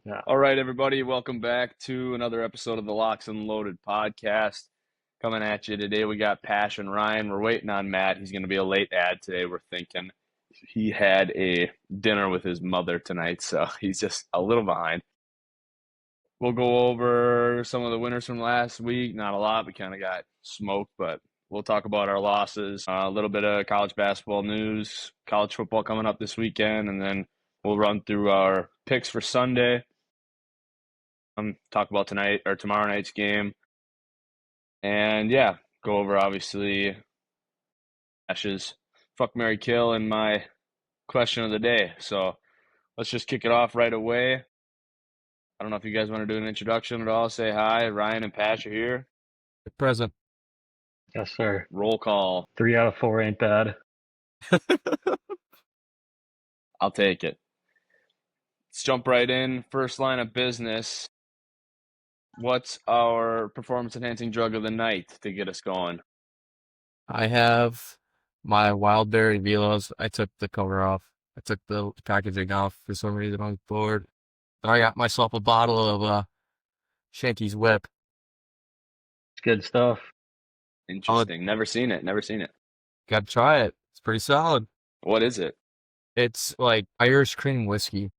Yeah. All right, everybody, welcome back to another episode of the Locks and Loaded podcast. Coming at you today, we got Pash and Ryan. We're waiting on Matt. He's going to be a late ad today. We're thinking he had a dinner with his mother tonight, so he's just a little behind. We'll go over some of the winners from last week. Not a lot. We kind of got smoked, but we'll talk about our losses, a little bit of college basketball news, college football coming up this weekend, and then we'll run through our picks for Sunday. Talk about tonight or tomorrow night's game, and yeah, go over obviously Ash's fuck, marry, kill, and my question of the day. So let's just kick it off right away. I don't know if you guys want to do an introduction at all. Say hi. Ryan and Pash are here. Present. Yes, sir. Roll call. 3 out of 4 ain't bad. I'll take it. Let's jump right in. First line of business. What's our performance-enhancing drug of the night to get us going? I have my wild berry velos. I took the cover off. I took the packaging off for some reason. I was bored. I got myself a bottle of Shanky's Whip. It's good stuff. Interesting. Never seen it. Gotta try it. It's pretty solid. What is it? It's like Irish cream whiskey.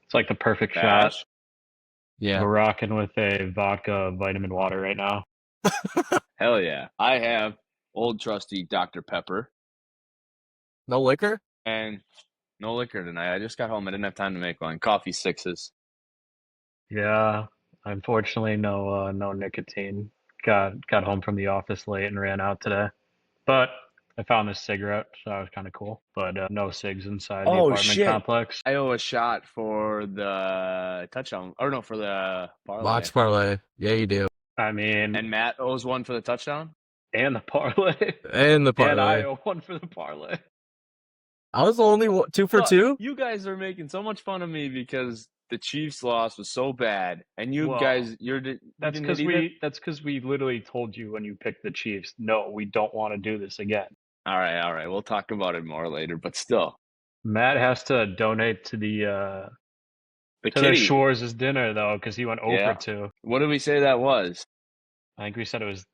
It's like the perfect shot. Pash? Yeah. We're rocking with a vodka vitamin water right now. Hell yeah. I have old trusty Dr. Pepper No liquor? and no liquor tonight. I just got home. I didn't have time to make one. Coffee sixes. Yeah. Unfortunately, no nicotine. Got home from the office late and ran out today. But I found this cigarette, so that was kind of cool. But no cigs inside the apartment shit. complex. I owe a shot for the touchdown. Or no, for the parlay. Box parlay. Yeah, you do. I mean, And Matt owes one for the touchdown? and the parlay. And the And I parlay. owe one for the parlay. I was only 2 for Look, 2. You guys are making so much fun of me because the Chiefs loss was so bad. And you Well, guys, That's because we literally told you when you picked the Chiefs, no, we don't want to do this again. All right. We'll talk about it more later, but still. Matt has to donate to the Kitty. Shores' dinner though, because he went Yeah. over 2. What did we say that was? I think we said it was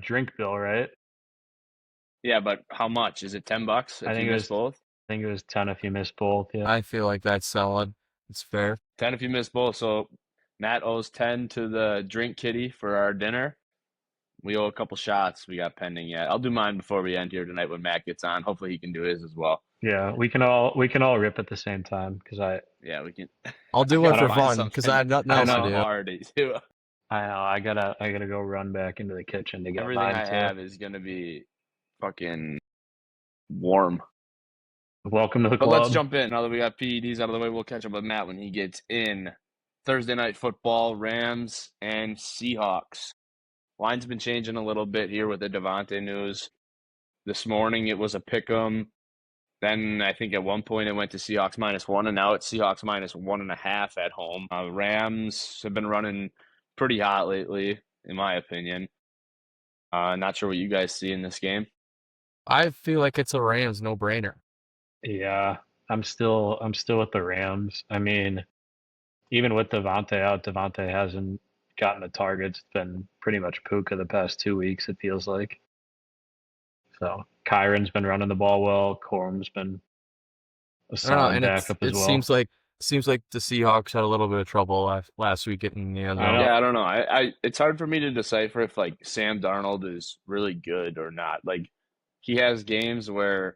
drink bill, right? Yeah, but how much? Is it $10 if I think you it miss was- both? I think it was 10 if you missed both. Yeah. I feel like that's solid. It's fair. 10 if you miss both. So Matt owes 10 to the drink kitty for our dinner. We owe a couple shots we got pending yet. I'll do mine before we end here tonight when Matt gets on. Hopefully he can do his as well. Yeah, we can all rip at the same time because Yeah, we can. I'll do one gotta for find fun because I have nothing I else know. to do. already too. I gotta go run back into the kitchen to get Everything mine I too. have is gonna be fucking warm. Welcome to the But club. let's jump in. Now that we got PEDs out of the way, we'll catch up with Matt when he gets in. Thursday night football, Rams and Seahawks. Line's been changing a little bit here with the Devontae news. This morning it was a pick 'em. Then I think at one point it went to Seahawks -1, and now it's Seahawks -1.5 at home. Rams have been running pretty hot lately, in my opinion. Not sure what you guys see in this game. I feel like it's a Rams no-brainer. Yeah, I'm still with the Rams. I mean, even with Devontae out, Devontae hasn't gotten the targets. It's been pretty much Puka the past 2 weeks, it feels like. So Kyron's been running the ball well. Corum's been a I don't know, solid and backup as it well. seems like the Seahawks had a little bit of trouble last week getting the end I zone. know. Yeah, I don't know. It's hard for me to decipher if like Sam Darnold is really good or not. Like he has games where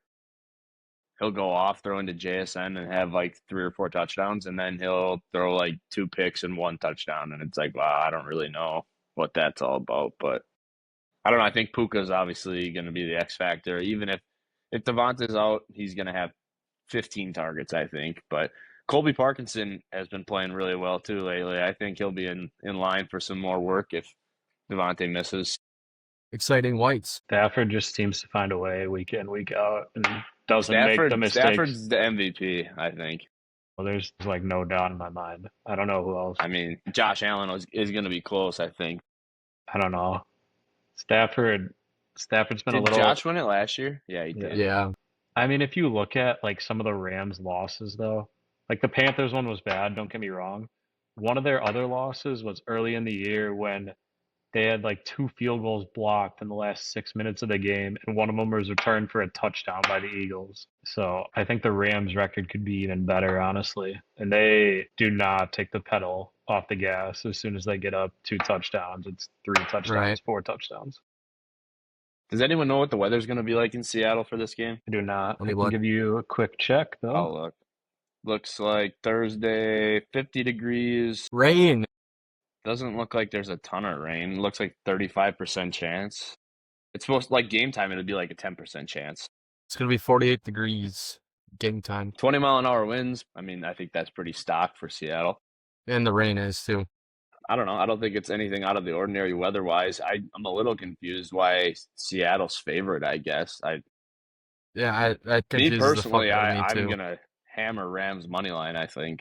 he'll go off throwing to JSN and have like 3 or 4 touchdowns, and then he'll throw like 2 picks and 1 touchdown, and it's like, wow, I don't really know what that's all about. But I don't know. I think Puka's obviously going to be the X factor. Even if Devontae's out, he's going to have 15 targets, I think. But Colby Parkinson has been playing really well too lately. I think he'll be in line for some more work if Devontae misses. Exciting whites. Stafford just seems to find a way week in, week out, and doesn't make the mistakes. Stafford's the MVP, I think. Well, there's like no doubt in my mind. I don't know who else. I mean, Josh Allen is going to be close, I think. I don't know. Stafford's been a Did little. Josh win it last year? Yeah, he did. Yeah. I mean, if you look at like some of the Rams' losses, though, Like the Panthers one was bad, don't get me wrong. One of their other losses was early in the year when they had like 2 field goals blocked in the last 6 minutes of the game, and one of them was returned for a touchdown by the Eagles. So I think the Rams record could be even better, honestly. And they do not take the pedal off the gas as soon as they get up 2 touchdowns. It's 3 touchdowns, Right. 4 touchdowns. Does anyone know what the weather's going to be like in Seattle for this game? I do not. Let I me can look. give you a quick check, though. I'll look. Looks like Thursday, 50 degrees. Rain. Doesn't look like there's a ton of rain. Looks like 35% chance. It's supposed to, like game time, it'll be like a 10% chance. It's going to be 48 degrees game time. 20-mile-an-hour winds. I mean, I think that's pretty stock for Seattle. And the rain is too. I don't know. I don't think it's anything out of the ordinary weather-wise. I'm a little confused why Seattle's favorite, I guess. Yeah, that Me confuses the fuck personally, out of me I'm too. going to hammer Rams money line, I think.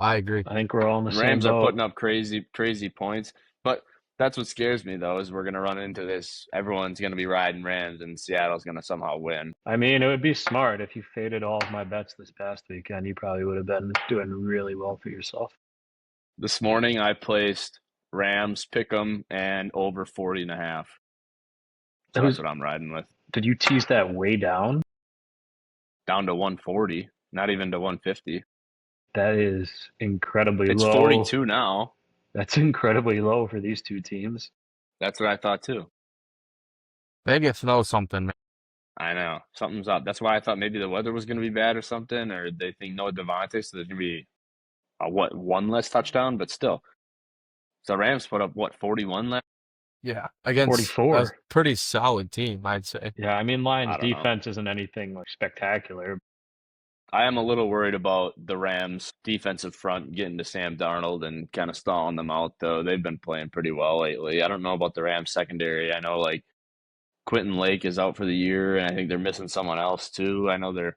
I agree. I think we're all in the same Rams are boat. putting up crazy points, but that's what scares me though, is we're going to run into this. Everyone's going to be riding Rams, and Seattle's going to somehow win. I mean, it would be smart if you faded all of my bets this past weekend. You probably would have been doing really well for yourself. This morning I placed Rams, pick 'em, and over 40.5. So that's what I'm riding with. Did you tease that way down? Down to 140, not even to 150. That is incredibly It's low. 42 now. That's incredibly low for these two teams. That's what I thought too. Vegas knows something, man. I know. Something's up. That's why I thought maybe the weather was going to be bad or something, or they think no Devontae, so there's going to be one less touchdown, but still. So Rams put up 41 last. Yeah, against 44. a pretty solid team, I'd say. Yeah, I mean, Lions' I don't know. defense isn't anything like spectacular. I am a little worried about the Rams' defensive front getting to Sam Darnold and kind of stalling them out, though. They've been playing pretty well lately. I don't know about the Rams' secondary. I know like Quentin Lake is out for the year, and I think they're missing someone else too. I know they're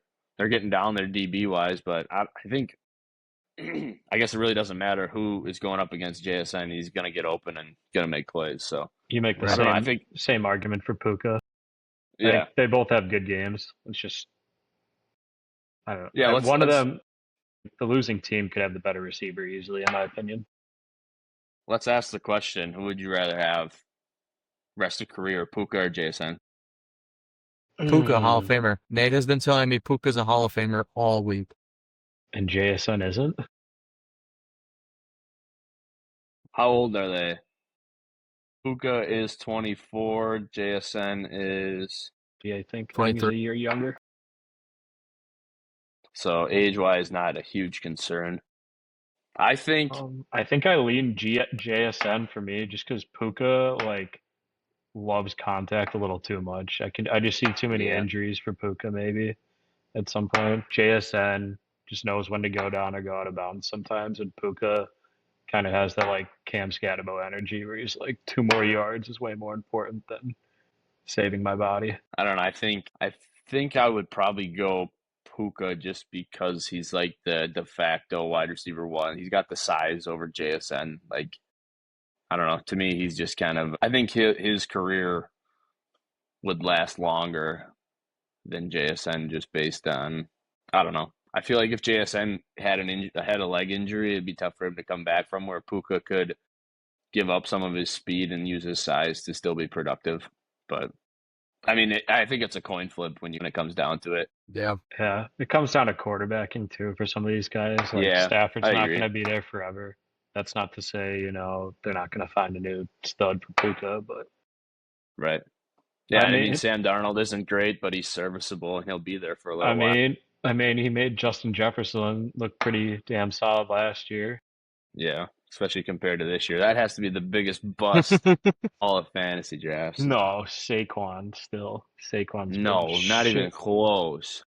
getting down there DB wise, but I think I guess it really doesn't matter who is going up against JSN. He's going to get open and going to make plays. So You make the Right. I don't know. I think same argument for Puka. I yeah, think they both have good games. It's just, I don't know. Yeah, One of them, the losing team could have the better receiver easily, in my opinion. let's ask the question: who would you rather have rest of career, Puka or JSN? Puka, Hall of Famer. Nate has been telling me Puka's a Hall of Famer all week. And JSN isn't? How old are they? Puka is 24. JSN is Yeah, I think he's 23. a year younger. so age-wise not a huge concern. I think I think I lean JSN for me just because Puka like loves contact a little too much. I just see too many Yeah. injuries for Puka maybe at some point. JSN just knows when to go down or go out of bounds sometimes, and Puka kind of has that like Cam Scatterbo energy where he's like 2 more yards is way more important than saving my body. I don't know. I think I would probably go Puka just because he's like the de facto wide receiver one. He's got the size over JSN. Like, I don't know. To me, he's just kind of. I think his career would last longer than JSN just based on. I don't know. I feel like if JSN had had a leg injury, it'd be tough for him to come back from. Where Puka could give up some of his speed and use his size to still be productive. But I mean, I think it's a coin flip when it comes down to it. Yeah. Yeah, it comes down to quarterbacking too for some of these guys. Like Yeah, Stafford's I not agree. going to be there forever. That's not to say, they're not going to find a new stud for Puka, but Right. Yeah, I mean, Sam Darnold isn't great, but he's serviceable and he'll be there for a little I while. mean, he made Justin Jefferson look pretty damn solid last year. Yeah, especially compared to this year. That has to be the biggest bust all of fantasy drafts. No, Saquon still. Saquon's No, been not even shit. close.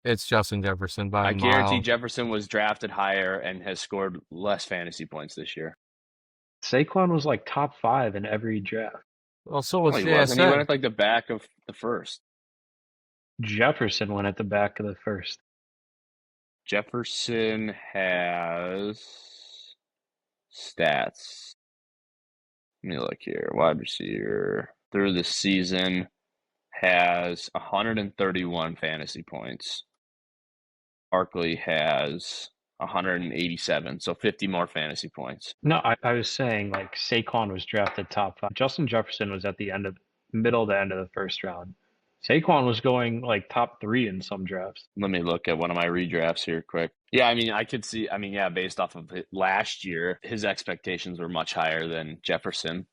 It's Justin Jefferson by I a guarantee mile. Jefferson was drafted higher and has scored less fantasy points this year. Saquon was like top 5 in every draft. Well, so was Well, he wasn't. He went JSN. at like the back of the first. Jefferson went at the back of the first. Jefferson has stats. Let me look here. Wide receiver through the season has 131 fantasy points. Barkley has 187, so 50 more fantasy points. No, I was saying like Saquon was drafted top 5. Justin Jefferson was at the middle to end of the first round. Saquon was going like top 3 in some drafts. Let me look at one of my redrafts here quick. Yeah, I mean, I could see, based off of last year, his expectations were much higher than Jefferson.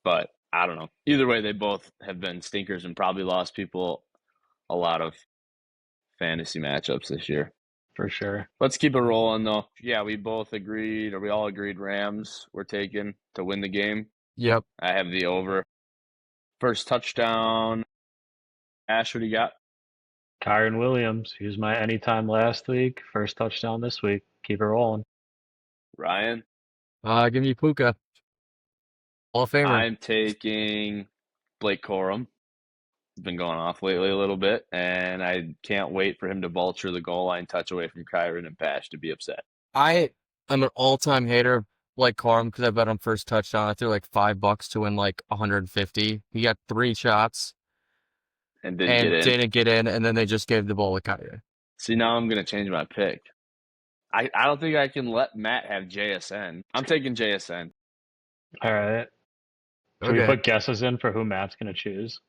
But I don't know. Either way, they both have been stinkers and probably lost people a lot of fantasy matchups this year. For sure. Let's keep it rolling, though. Yeah, we all agreed Rams were taken to win the game. Yep. I have the over. First touchdown. Ash, what do you got? Kyron Williams, he was my anytime last week. First touchdown this week. Keep it rolling. Ryan? Give me Puka. Hall of Famer. I'm taking Blake Corum. He's been going off lately a little bit, and I can't wait for him to vulture the goal line touch away from Kyron and Pash to be upset. I am an all-time hater of Blake Corum because I bet on first touchdown. I threw like $5 to win like 150. He got 3 shots And didn't get in, and then they just gave the ball to Kyrie. See, now I'm going to change my pick. I don't think I can let Matt have JSN. I'm taking JSN. All right. Should we put guesses in for who Matt's going to choose?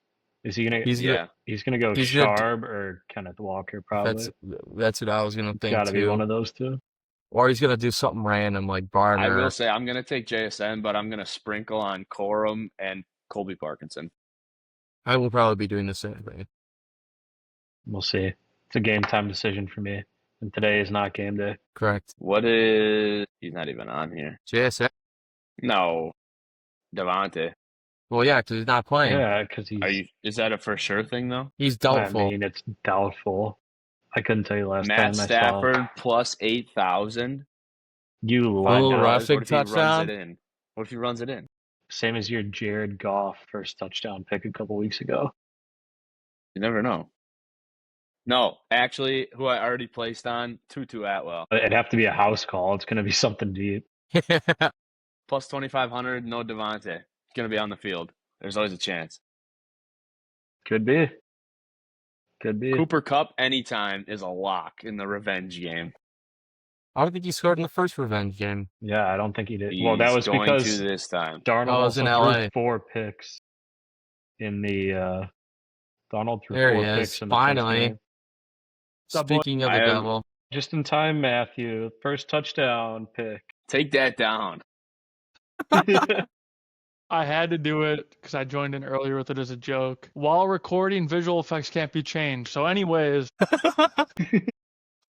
Is he going to? He's going to go Sharp or Kenneth Walker, probably. That's what I was going to think. Got to be one of those two. Or he's going to do something random like Barner. I will say I'm going to take JSN, but I'm going to sprinkle on Corum and Colby Parkinson. I will probably be doing the same thing. We'll see. It's a game time decision for me. And today is not game day. Correct. He's not even on here. JSN? No. Devontae. Well, yeah, because he's not playing. Yeah, because is that a for sure thing, though? He's doubtful. I mean, it's doubtful. I couldn't tell you last time Matt Stafford plus 8,000. You little love rushing touchdown. What if he runs it in? Same as your Jared Goff first touchdown pick a couple weeks ago. You never know. No, actually, who I already placed on, Tutu Atwell. It'd have to be a house call. It's going to be something deep. Plus 2,500, no Devontae. He's going to be on the field. There's always a chance. Could be. Cooper Kupp anytime is a lock in the revenge game. I don't think he scored in the first revenge game. Yeah, I don't think he did. He's well, that was going because to this time. Darnold was in LA. threw 4 picks in the Donald threw there 4 he is. picks in the Finally. first game. Speaking of the devil. Just in time, Matthew. First touchdown pick. Take that down. I had to do it because I joined in earlier with it as a joke. While recording, visual effects can't be changed. So anyways.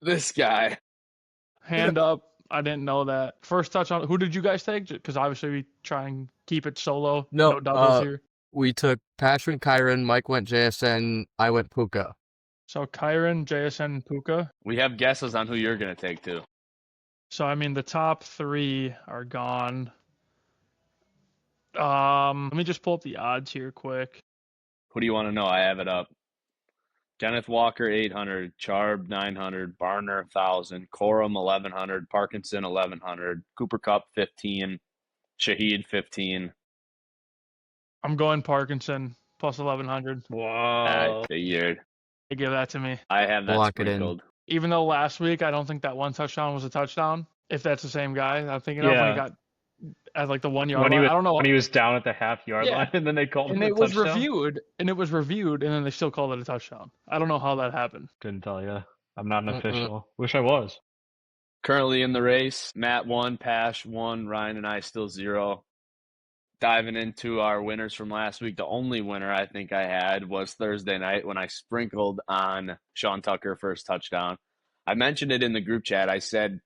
This guy. Hand up. I didn't know that. First touchdown. Who did you guys take? Because obviously we try and keep it solo. No doubles here. We took Patrick Kyron. Mike went JSN. I went Puka. So Kyron, JSN, Puka. We have guesses on who you're going to take, too. So, I mean, the top 3 are gone. Let me just pull up the odds here quick. Who do you want to know? I have it up. Kenneth Walker, 800. Charb, 900. Barner, 1,000. Corum, 1,100. Parkinson, 1,100. Cooper Kupp, 15. Shaheed, 15. I'm going Parkinson, plus 1,100. Wow. I figured. They give that to me. I have that sprinkled. Even though last week I don't think that one touchdown was a touchdown, if that's the same guy I'm thinking of when he got at like the 1 yard line. I don't know. When he was down at the half-yard line and then they called him a touchdown. And it was reviewed, and then they still called it a touchdown. I don't know how that happened. Couldn't tell you. I'm not an official. Wish I was. Currently in the race, Matt 1, Pash 1, Ryan and I still 0. Diving into our winners from last week, the only winner I think I had was Thursday night when I sprinkled on Sean Tucker first touchdown. I mentioned it in the group chat. I said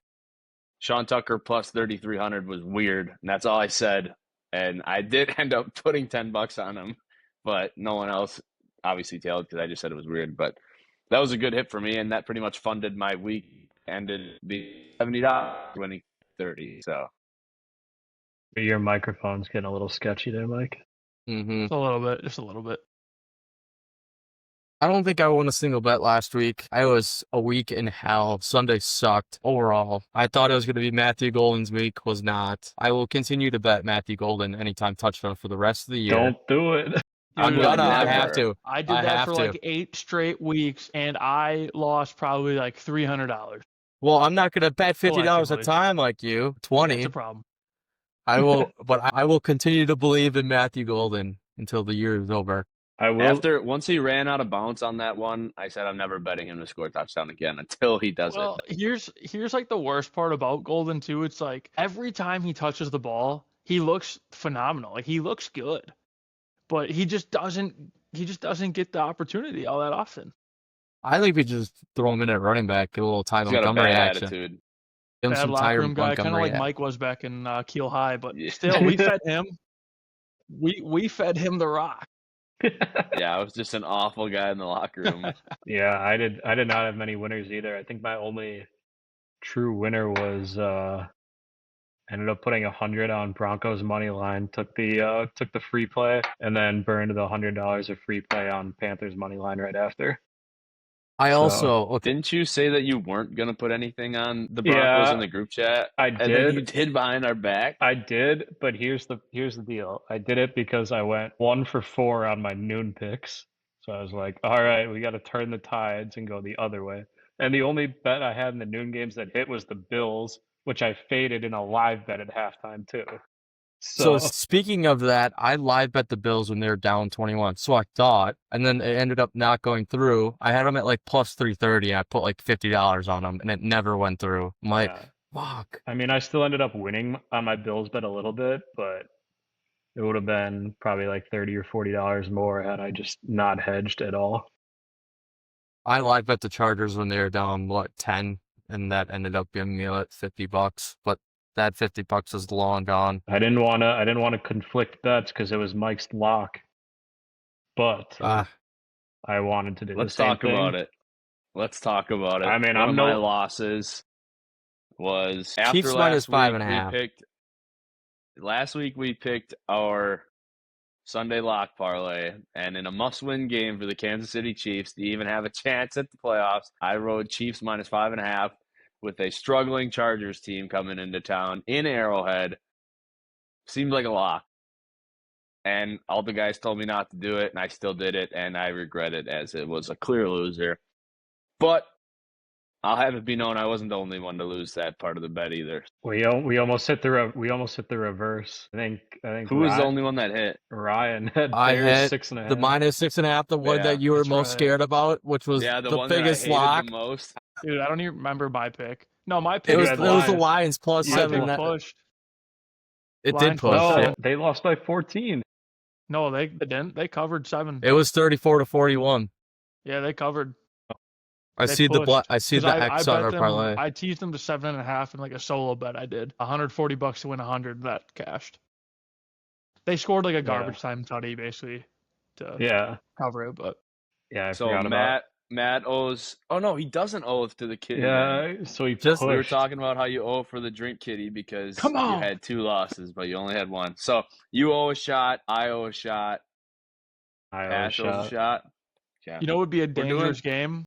Sean Tucker plus 3,300 was weird, and that's all I said. And I did end up putting $10 on him, but no one else obviously tailed because I just said it was weird. But that was a good hit for me, and that pretty much funded my week. Ended being $70, winning 30. So. Your microphone's getting a little sketchy there, Mike. Just a little bit. I don't think I won a single bet last week. I was a week in hell. Sunday sucked overall. I thought it was going to be Matthew Golden's week. Was not. I will continue to bet Matthew Golden anytime touchdown for the rest of the year. Don't do it. I'm gonna. I have to. I did that for like 8 straight weeks, and I lost probably like $300. Well, I'm not going to bet $50 a Collectively. time like you. Yeah, 20. it's a problem. I will, but I will continue to believe in Matthew Golden until the year is over. I will. Once he ran out of bounds on that one, I said I'm never betting him to score a touchdown again until he does Well, it. here's like the worst part about Golden too. It's like every time he touches the ball, he looks phenomenal. Like he looks good, but he just doesn't get the opportunity all that often. I think we just throw him in at running back, get a little Ty He's got a Montgomery bad action. attitude. Give him Bad some locker Ty room guy, kind of Montgomery like action. Mike was back in Keel High, but Yeah. still, we fed him. We fed him the rock. Yeah, I was just an awful guy in the locker room. Yeah, I did not have many winners either. I think my only true winner was ended up putting 100 on Broncos money line, took the free play, and then burned the $100 of free play on Panthers money line right after. I also Didn't you say that you weren't gonna put anything on the Broncos in the group chat? I And then did. you did behind our back. I did, but here's the deal. I did it because I went 1 for 4 on my noon picks. So I was like, all right, we got to turn the tides and go the other way. And the only bet I had in the noon games that hit was the Bills, which I faded in a live bet at halftime too. So speaking of that, I live bet the Bills when they were down 21. So I thought, and then it ended up not going through. I had them at like plus 330. I put like $50 on them, and it never went through. I'm like, fuck. I mean, I still ended up winning on my Bills bet a little bit, but it would have been probably like $30 or $40 more had I just not hedged at all. I live bet the Chargers when they were down 10, and that ended up giving me like $50. But that $50 is long gone. I didn't want to conflict bets because it was Mike's lock, but I wanted to do Let's the same talk thing. about it. Let's talk about it. I mean, one of my losses was after Chiefs last minus week. 5.5. Last week we picked our Sunday lock parlay, and in a must-win game for the Kansas City Chiefs to even have a chance at the playoffs, I rode Chiefs minus 5.5 with a struggling Chargers team coming into town in Arrowhead. Seemed like a lock. And all the guys told me not to do it, and I still did it, and I regret it as it was a clear loser. But I'll have it be known I wasn't the only one to lose that part of the bet either. We almost hit the reverse. I think Who was the only one that hit? Ryan had I Bears had 6.5. the minus 6.5, the one that you were most scared about, which was the the one biggest that I hated lock. the most. Dude, I don't even remember my pick. No, my pick It was the Lions plus my 7. pick pushed. It Lions did push. plus No, they lost by 14. No, they didn't. They covered 7. It was 34-41. Yeah, they covered. I see the X on our parlay. I teased them to 7.5 in like a solo bet. I did $140 to win 100. That cashed. They scored like a garbage time tutty basically to cover it, but I so forgot about. Matt owes. Oh no, he doesn't owe to the kitty. Yeah, so he just we were talking about how you owe for the drink kitty because you had 2 losses, but you only had 1. So you owe a shot. I owe a shot. Ash owes a shot. Yeah. You know, it would be a dangerous game.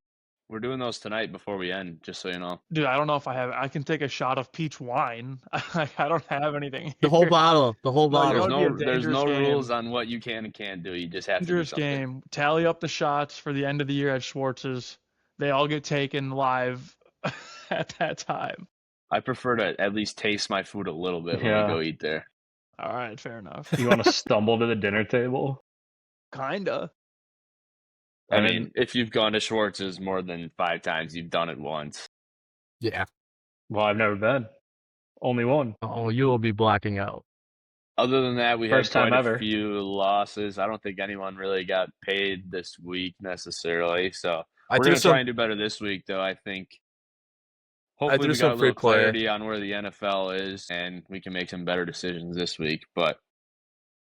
We're doing those tonight before we end, just so you know. Dude, I don't know if I can take a shot of peach wine. I don't have anything here. The whole bottle. There's no rules on what you can and can't do. You just have to do something. Game. Tally up the shots for the end of the year at Schwartz's. They all get taken live at that time. I prefer to at least taste my food a little bit when we go eat there. All right, fair enough. You want to stumble to the dinner table? Kinda. I mean, if you've gone to Schwartz's more than 5 times, you've done it once. Yeah. Well, I've never been. Only one. Oh, you will be blacking out. Other than that, we had quite ever. a few losses. I don't think anyone really got paid this week necessarily. So we're going to try and do better this week, though, I think. Hopefully we got a little clarity on where the NFL is, and we can make some better decisions this week. But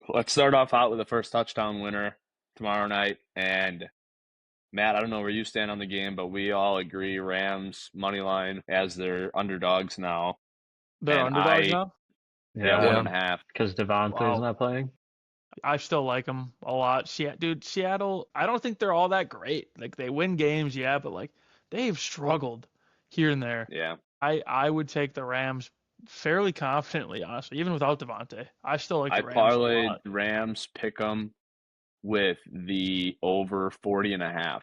let's start off out with the first touchdown winner tomorrow night. And Matt, I don't know where you stand on the game, but we all agree Rams money line as their underdogs now. They're underdogs now? Yeah, 1.5. Because Devontae's not playing? I still like them a lot. Seattle, I don't think they're all that great. Like, they win games, but, like, they've struggled here and there. Yeah. I would take the Rams fairly confidently, honestly, even without Devontae. I still like the Rams parlayed a lot. Rams pick 'em with the over 40.5.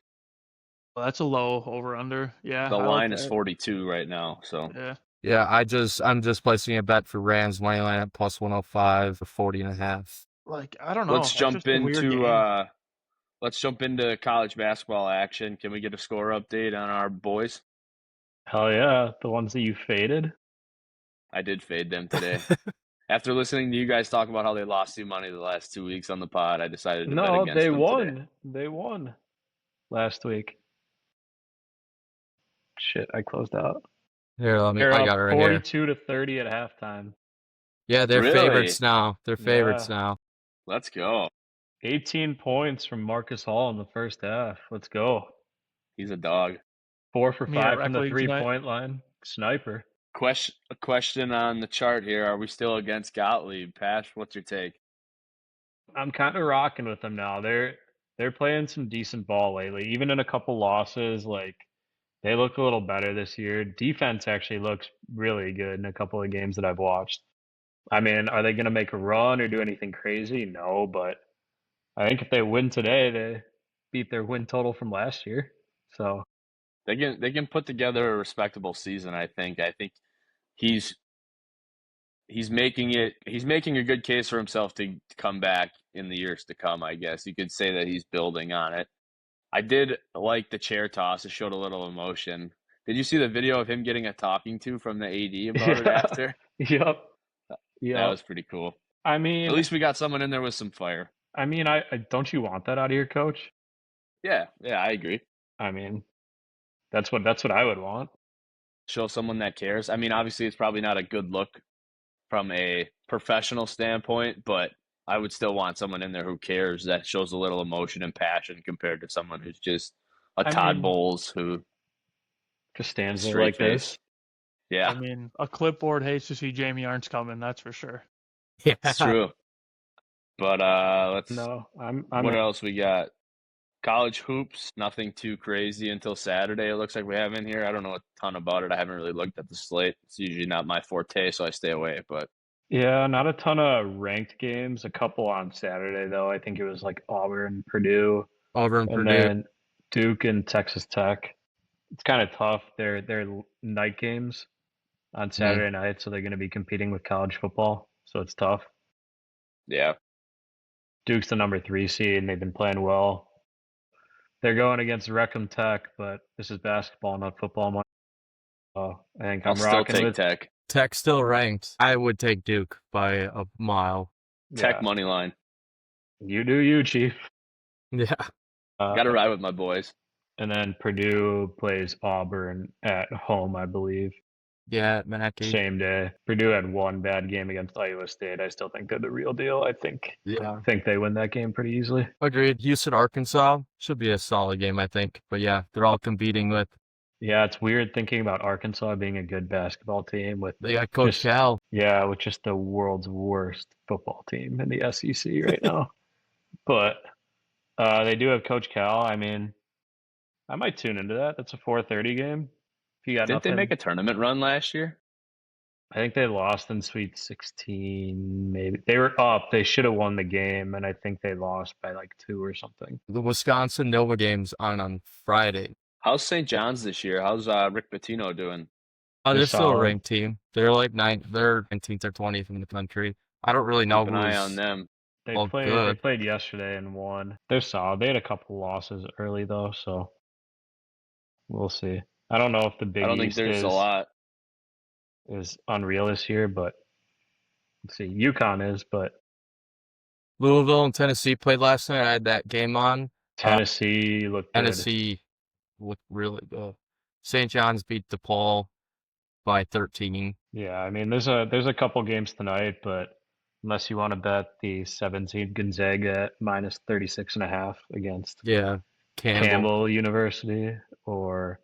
Well, that's a low over under. Yeah, The I like line is that. 42 right now. So Yeah. Yeah, I'm just placing a bet for Rams money line at plus 105 for 40.5. Like, I don't know. let's That's jump just a weird into game. college basketball action. Can we get a score update on our boys? Hell yeah, the ones that you faded. I did fade them today. After listening to you guys talk about how they lost you money the last 2 weeks on the pod, I decided to bet No, against they them today. won. They won last week. Shit, I closed out. Here, They're I up got it right here. 42-30 at halftime. Yeah, they're Really? favorites now. They're favorites Yeah. now. Let's go. 18 points from Marcus Hall in the first half. Let's go. He's a dog. 4 for Me at 5 from rec the league tonight. 3-point line. Sniper. A question on the chart here. Are we still against Gottlieb? Pash, what's your take? I'm kind of rocking with them now. They're playing some decent ball lately. Even in a couple losses, like they look a little better this year. Defense actually looks really good in a couple of games that I've watched. I mean, are they going to make a run or do anything crazy? No, but I think if they win today, they beat their win total from last year. So They can put together a respectable season, I think. I think he's making a good case for himself to come back in the years to come, I guess. You could say that he's building on it. I did like the chair toss. It showed a little emotion. Did you see the video of him getting a talking to from the AD about it yeah, after? yep, That yep. was pretty cool. I At mean, least we got someone in there with some fire. I don't you want that out of your coach? Yeah, I agree. I mean, that's what I would want. Show someone that cares. I mean, obviously it's probably not a good look from a professional standpoint, but I would still want someone in there who cares, that shows a little emotion and passion compared to someone who's just a I Todd mean, Bowles who just stands there straight like face. this. Yeah, I mean, a clipboard hates to see Jamie Arns coming. That's for sure. Yeah. it's true. But No, I'm what else we got? College hoops, nothing too crazy until Saturday. It looks like we have in here. I don't know a ton about it. I haven't really looked at the slate. It's usually not my forte, so I stay away. But Yeah, not a ton of ranked games. A couple on Saturday though. I think it was like Auburn, Purdue, Auburn, and Purdue. then Duke and Texas Tech. It's kind of tough. They're night games on Saturday night, so they're going to be competing with college football. So it's tough. yeah, Duke's the number 3 seed, and they've been playing well. They're going against Wreckham Tech, but this is basketball, not football. I think I'll I'm still rocking take with Tech. Tech still ranked. I would take Duke by a mile. Tech yeah. money line. You do you, Chief. Yeah. Got to ride with my boys. And then Purdue plays Auburn at home, I believe. Yeah, Mackey. Same day. Purdue had one bad game against Iowa State. I still think they're the real deal. I think they win that game pretty easily. Agreed. Houston, Arkansas should be a solid game, I think. But yeah, they're all competing with. Yeah, it's weird thinking about Arkansas being a good basketball team with They got Coach Cal. Yeah, with just the world's worst football team in the SEC right now. But they do have Coach Cal. I mean, I might tune into that. That's a 4:30 game. If you got Didn't nothing, they make a tournament run last year? I think they lost in Sweet 16. Maybe they were up. They should have won the game, and I think they lost by like 2 or something. The Wisconsin Nova game's on Friday. How's St. John's this year? How's Rick Pitino doing? Oh, they're still a solid. ranked team. They're like they're 19th or 20th in the country. I don't really know Keep an eye on them. They Well, played. good. They played yesterday and won. They're solid. They had a couple losses early though, so we'll see. I don't know if the Big I don't think East there's a lot. is unreal this year, but let's see. UConn is, but Louisville and Tennessee played last night. I had that game on. Tennessee looked good. Tennessee looked really good. St. John's beat DePaul by 13. Yeah, I mean there's a couple games tonight, but unless you want to bet the 17 Gonzaga at minus 36.5 against Yeah, Campbell University or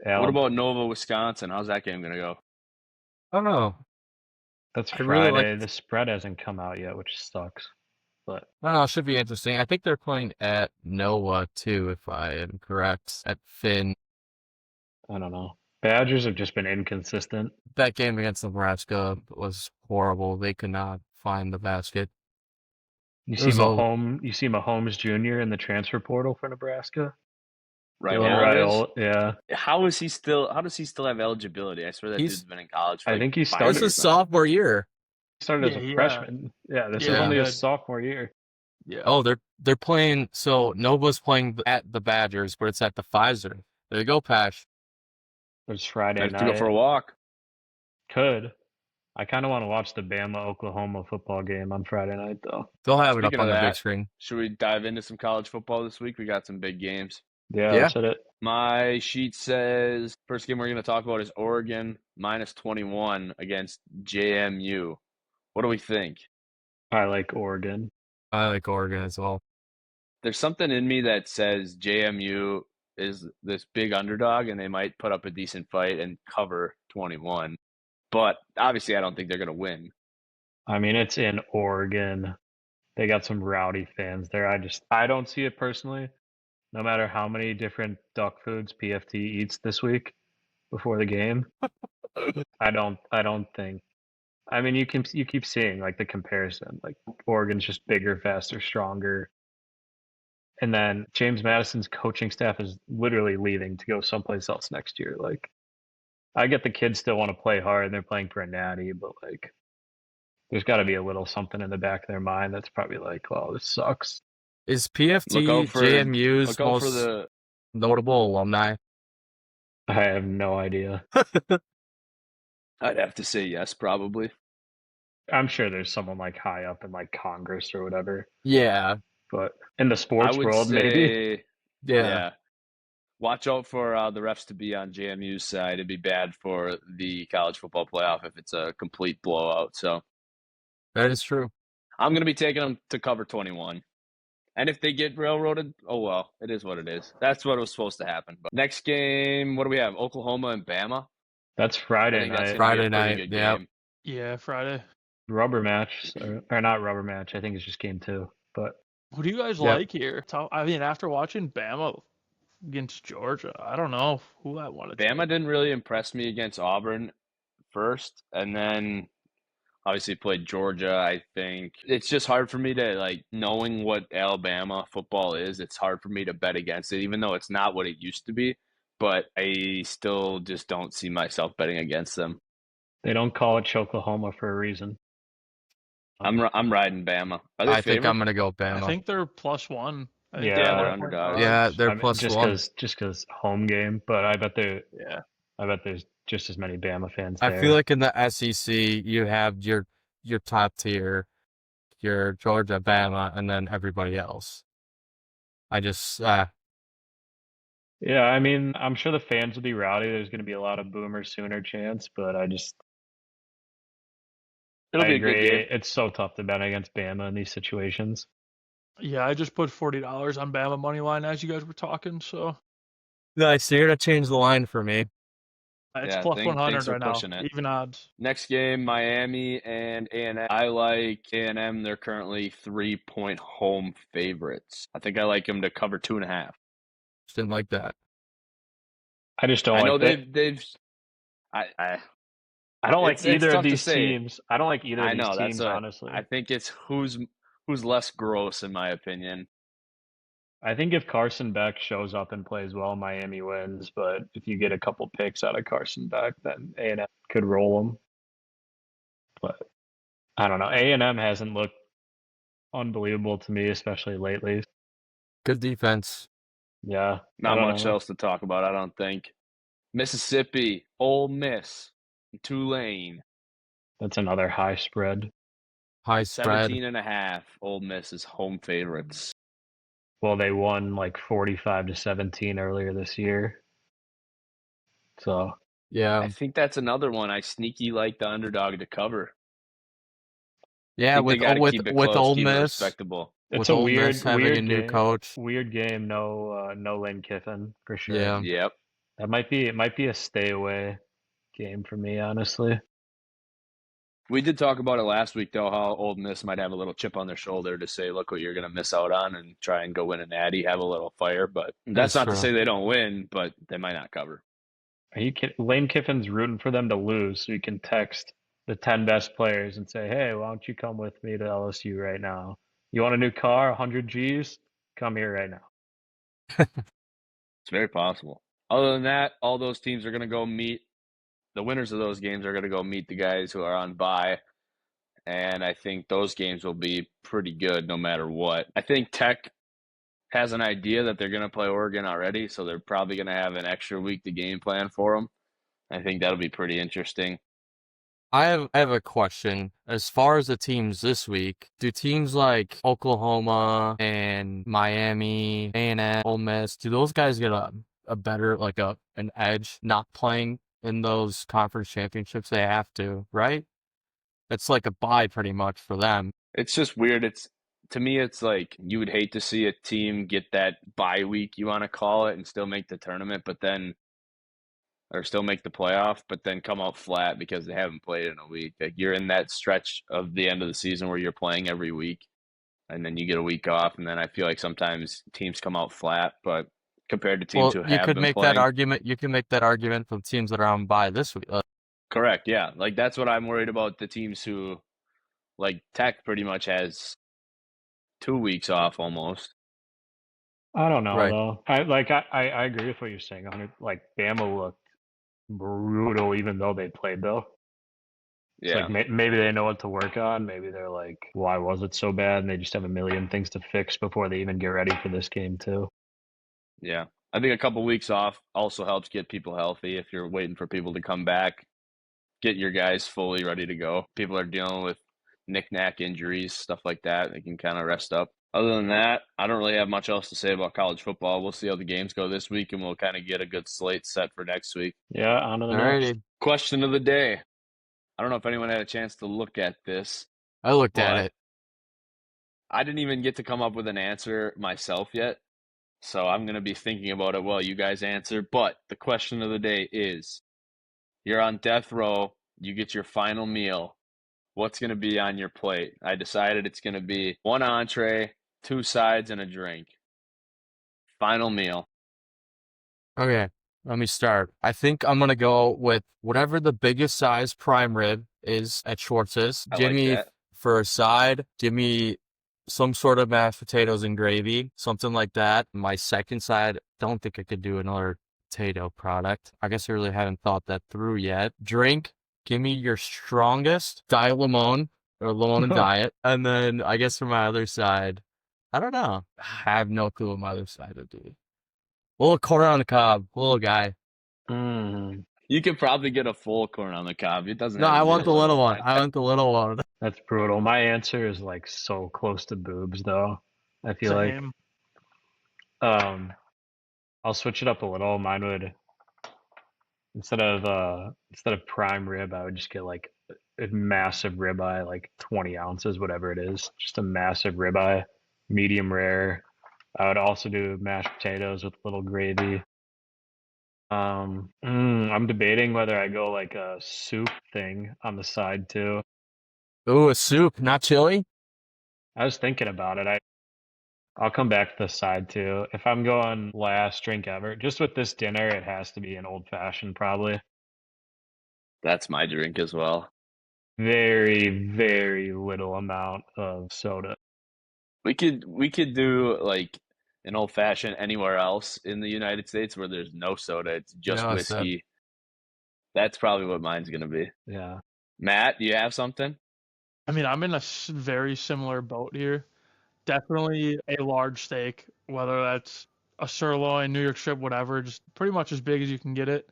What about Nova, Wisconsin? How's that game going to go? I don't know. That's I Friday. really like- The spread hasn't come out yet, which sucks. But I don't know. It should be interesting. I think they're playing at Noah too, if I am correct, at Finn. I don't know. Badgers have just been inconsistent. That game against Nebraska was horrible. They could not find the basket. You see Mahomes Jr. in the transfer portal for Nebraska. Right. Dylan Raiola, yeah. How does he still have eligibility? I swear that He's- dude's been in college for I like think he 5 This started. is years now. sophomore year. He started as a Yeah. freshman. Yeah, this is Yeah, only he his did. sophomore year. Yeah. Oh, they're playing. So Nova's playing at the Badgers, but it's at the Pfizer. There you go, Pash. It's Friday Nice to go for a night. walk. Could. I kind of want to watch the Bama-Oklahoma football game on Friday night, though. They'll have it up Speaking on of the big that, screen. should we dive into some college football this week? We got some big games. Yeah, Yeah. let's hit it. My sheet says first game we're going to talk about is Oregon -21 against JMU. What do we think? I like Oregon. I like Oregon as well. There's something in me that says JMU is this big underdog and they might put up a decent fight and cover 21. But obviously, I don't think they're going to win. I mean, it's in Oregon. They got some rowdy fans there. I don't see it personally. No matter how many different duck foods PFT eats this week before the game, I don't think. I mean, you keep seeing like the comparison. Like Oregon's just bigger, faster, stronger. And then James Madison's coaching staff is literally leaving to go someplace else next year. Like, I get the kids still want to play hard and they're playing for a natty, but like, there's got to be a little something in the back of their mind that's probably like, "Oh, this sucks." Is PFT Look out for JMU's look out for most the notable alumni? I have no idea. I'd have to say yes, probably. I'm sure there's someone like high up in like Congress or whatever, Yeah. but in the I sports would world, maybe. say Yeah. Watch out for the refs to be on JMU's side. It'd be bad for the college football playoff if it's a complete blowout. So That is true. I'm going to be taking them to cover 21. And if they get railroaded, oh well, it is what it is. That's what was supposed to happen. But next game, what do we have? Oklahoma and Bama. That's I Friday think that's night. going to be Friday a pretty night, good yep. game. Yeah, Friday. Rubber match, or not rubber match. I think it's just game 2. But Who do you guys Yep. like here? I mean, after watching Bama against Georgia, I don't know who I want to Bama take. didn't really impress me against Auburn first, and then obviously played Georgia. I think it's just hard for me to like knowing what Alabama football is. It's hard for me to bet against it, even though it's not what it used to be. But I still just don't see myself betting against them. they don't call it Choklahoma for a reason. I'm riding Bama. Are they I think favored? I'm gonna go Bama. I think they're +1. I think Yeah, they're one point underdogs. Yeah, odds. they're I mean, plus just one. because home game, but I bet Yeah. there's just as many Bama fans I there. feel like in the SEC you have your top tier, your Georgia, Bama, and then everybody else. I just Yeah, I mean, I'm sure the fans will be rowdy. There's going to be a lot of Boomer Sooner chants, but I It'll be a agree. good game. It's so tough to bet against Bama in these situations. Yeah, I just put $40 on Bama money line as you guys were talking, so nice. So you're gonna change the line for me. it's Yeah, plus thanks 100 for right now. pushing it. Even odds. Next game, Miami and A&M. I like A&M. They're currently 3-point home favorites. I think I like them to cover 2.5. Just didn't like that. I just don't I know like that. they've. I I don't like it's either tough of to these say. teams. I don't like either I of these know teams, that's honestly. I think it's who's less gross in my opinion. I think if Carson Beck shows up and plays well, Miami wins. But if you get a couple picks out of Carson Beck, then A&M could roll them. But I don't know. A&M hasn't looked unbelievable to me, especially lately. Good defense. Yeah, I Not don't much know. else to talk about, I don't think. Mississippi, Ole Miss, Tulane, That's another high spread. High spread. 17.5. Ole Miss is home favorites. Well, they won like 45-17 earlier this year. So I Yeah. think that's another one I sneaky like the underdog to cover. Yeah, think they gotta with keep it with close, Ole keep it Miss, respectable. it's with a Ole weird, Miss having a weird new game. coach. Weird game. No Lane Kiffin for sure. Yeah. Yep. It might be a stay away game for me, honestly. We did talk about it last week, though, how Ole Miss might have a little chip on their shoulder to say, look what you're going to miss out on and try and go win a natty, have a little fire. But that's not true. to say they don't win, but they might not cover. Are you kidding? Lane Kiffin's rooting for them to lose, so you can text the 10 best players and say, "Hey, why don't you come with me to LSU right now? You want a new car, 100 G's? Come here right now." It's very possible. Other than that, all those teams are going to go meet. The winners of those games are going to go meet the guys who are on bye. And I think those games will be pretty good no matter what. I think Tech has an idea that they're going to play Oregon already, so they're probably going to have an extra week to game plan for them. I think that'll be pretty interesting. I have a question. As far as the teams this week, do teams like Oklahoma and Miami, A&M, Ole Miss, do those guys get a better, like an edge not playing in those conference championships? They have to, right? It's like a bye pretty much for them. It's just weird. To me, it's like you would hate to see a team get that bye week, you want to call it, and still make the tournament, or still make the playoff, but then come out flat because they haven't played in a week. Like you're in that stretch of the end of the season where you're playing every week, and then you get a week off, and then I feel like sometimes teams come out flat, but compared to teams who You have could been make playing, that argument. You can make that argument from teams that are on bye this week. correct, yeah. Like that's what I'm worried about. The teams who, like Tech, pretty much has 2 weeks off almost. I don't know Right. though. I agree with what you're saying. Like Bama looked brutal, even though they played though. It's Yeah, like maybe they know what to work on. Maybe they're like, why was it so bad? And they just have a million things to fix before they even get ready for this game too. yeah. I think a couple weeks off also helps get people healthy. If you're waiting for people to come back, get your guys fully ready to go. People are dealing with knick-knack injuries, stuff like that. They can kind of rest up. Other than that, I don't really have much else to say about college football. We'll see how the games go this week, and we'll kind of get a good slate set for next week. Yeah, on to the next. Alrighty. Question of the day. I don't know if anyone had a chance to look at this. I looked at But it. I didn't even get to come up with an answer myself yet. So I'm going to be thinking about it while you guys answer. But the question of the day is, you're on death row. You get your final meal. What's going to be on your plate? I decided it's going to be 1 entree, 2 sides, and a drink. Final meal. Okay, let me start. I think I'm gonna go with whatever the biggest size prime rib is at Schwartz's. I Give like me that. for a side, give me some sort of mashed potatoes and gravy, something like that. My second side, don't think I could do another potato product. I guess I really haven't thought that through yet. Drink, give me your strongest Diet Limon or Limon and Diet. And then I guess for my other side, I don't know. I have no clue what my other side would be. Little corn on the cob, little guy. Mm, You could probably get a full corn on the cob. It doesn't No, have I to be want a the little one. one. I want the little one. that's brutal. My answer is like so close to boobs though. I feel like Same. I'll switch it up a little. Mine would instead of prime rib, I would just get like a massive ribeye, like 20 ounces, whatever it is. Just a massive ribeye, medium rare. I would also do mashed potatoes with a little gravy. I'm debating whether I go like a soup thing on the side too. Ooh, a soup, not chili? I was thinking about it. I'll come back to the side too. If I'm going last drink ever, just with this dinner, it has to be an old fashioned probably. That's my drink as well. Very, very little amount of soda. We could do like an old fashioned anywhere else in the United States where there's no soda. It's just No, whiskey. That's probably what mine's gonna be. Yeah. Matt, do you have something? I mean, I'm in a very similar boat here. Definitely a large steak, whether that's a sirloin, New York strip, whatever, just pretty much as big as you can get it.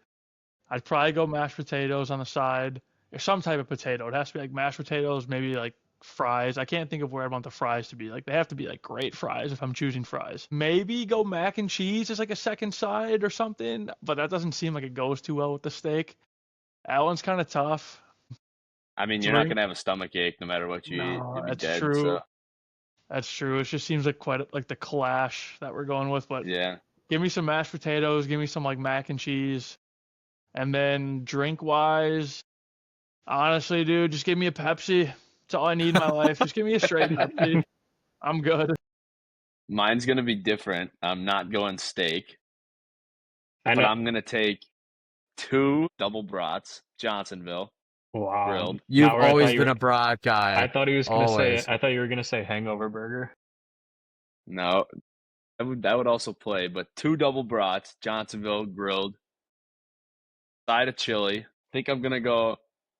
I'd probably go mashed potatoes on the side, or some type of potato. It has to be like mashed potatoes, maybe like fries. I can't think of where I want the fries to be. Like they have to be like great fries if I'm choosing fries. Maybe go mac and cheese as like a second side or something, but that doesn't seem like it goes too well with the steak. That one's kind of tough. I mean, you're not Drink. gonna have a stomach ache no matter what you eat. No, You'd be that's dead. true. So That's true. It just seems like quite like the clash that we're going with. But yeah. give me some mashed potatoes. Give me some like mac and cheese. And then drink wise, honestly, dude, just give me a Pepsi. That's all I need in my life. Just give me a straight Pepsi. I'm good. Mine's gonna be different. I'm not going steak, I but know. I'm gonna take 2 double brats, Johnsonville, Wow. grilled. You've Not where I always thought you been were- a broad guy. I thought he was gonna say. Always. I thought you were gonna say hangover burger. No, That would also play, but 2 double brats, Johnsonville grilled, side of chili. Think I'm gonna go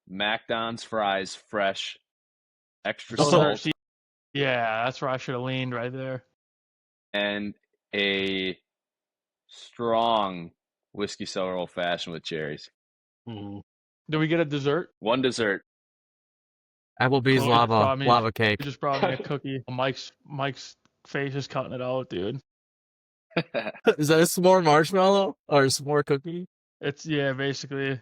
McDonald's fries, fresh, extra Those are, salt, yeah, that's where I should have leaned right there. and a strong whiskey sour old fashioned with cherries. Mm. Do we get a dessert? One dessert. Applebee's Chloe just brought lava You cake. just brought me a cookie. Mike's face is cutting it out, dude. Is that a s'more marshmallow or a s'more cookie? It's basically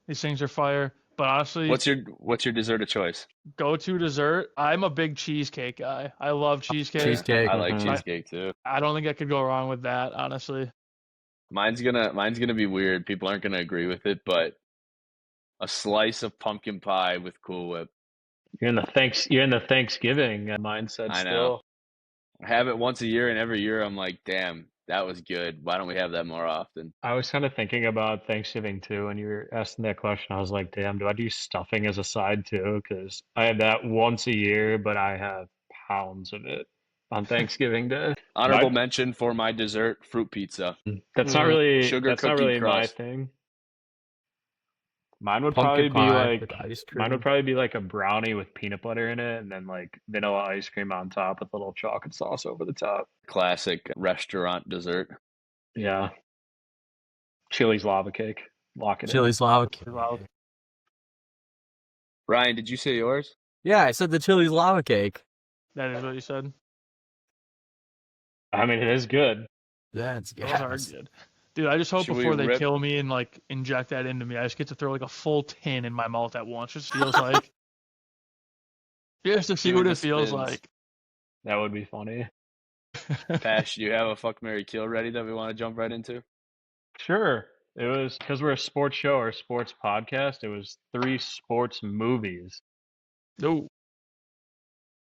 these things are fire. But honestly, What's your dessert of choice? go-to dessert? I'm a big cheesecake guy. I love cheesecake. Cheesecake. I like Mhm. cheesecake too. I don't think I could go wrong with that, honestly. Mine's gonna be weird. People aren't gonna agree with it, but a slice of pumpkin pie with Cool Whip. You're in the Thanksgiving mindset I know. still. I have it once a year, and every year I'm like, damn, that was good. Why don't we have that more often? I was kind of thinking about Thanksgiving too, when you were asking that question. I was like, damn, do I do stuffing as a side too? Because I have that once a year, but I have pounds of it on Thanksgiving Day. Honorable My- mention for my dessert, fruit pizza. That's not really Sugar that's not cookie really my crust. thing. Mine would Pumpkin probably be pie like with ice mine would cream. probably be like a brownie with peanut butter in it, and then like vanilla ice cream on top with a little chocolate sauce over the top. Classic restaurant dessert. Yeah. Chili's lava cake. Lock it in. Chili's lava cake. Ryan, did you say yours? Yeah, I said the Chili's lava cake. That is what you said. I mean, it is good. Yeah, it's Those are good. Dude, I just hope Should we before they rip- kill me and like inject that into me, I just get to throw like a full tin in my mouth at once. Just feels like. Just to see Doing what the it feels spins. like. That would be funny. Pash, do you have a fuck, marry, kill ready that we want to jump right into? Sure. It was because we're a sports show or a sports podcast. It was 3 sports movies. No.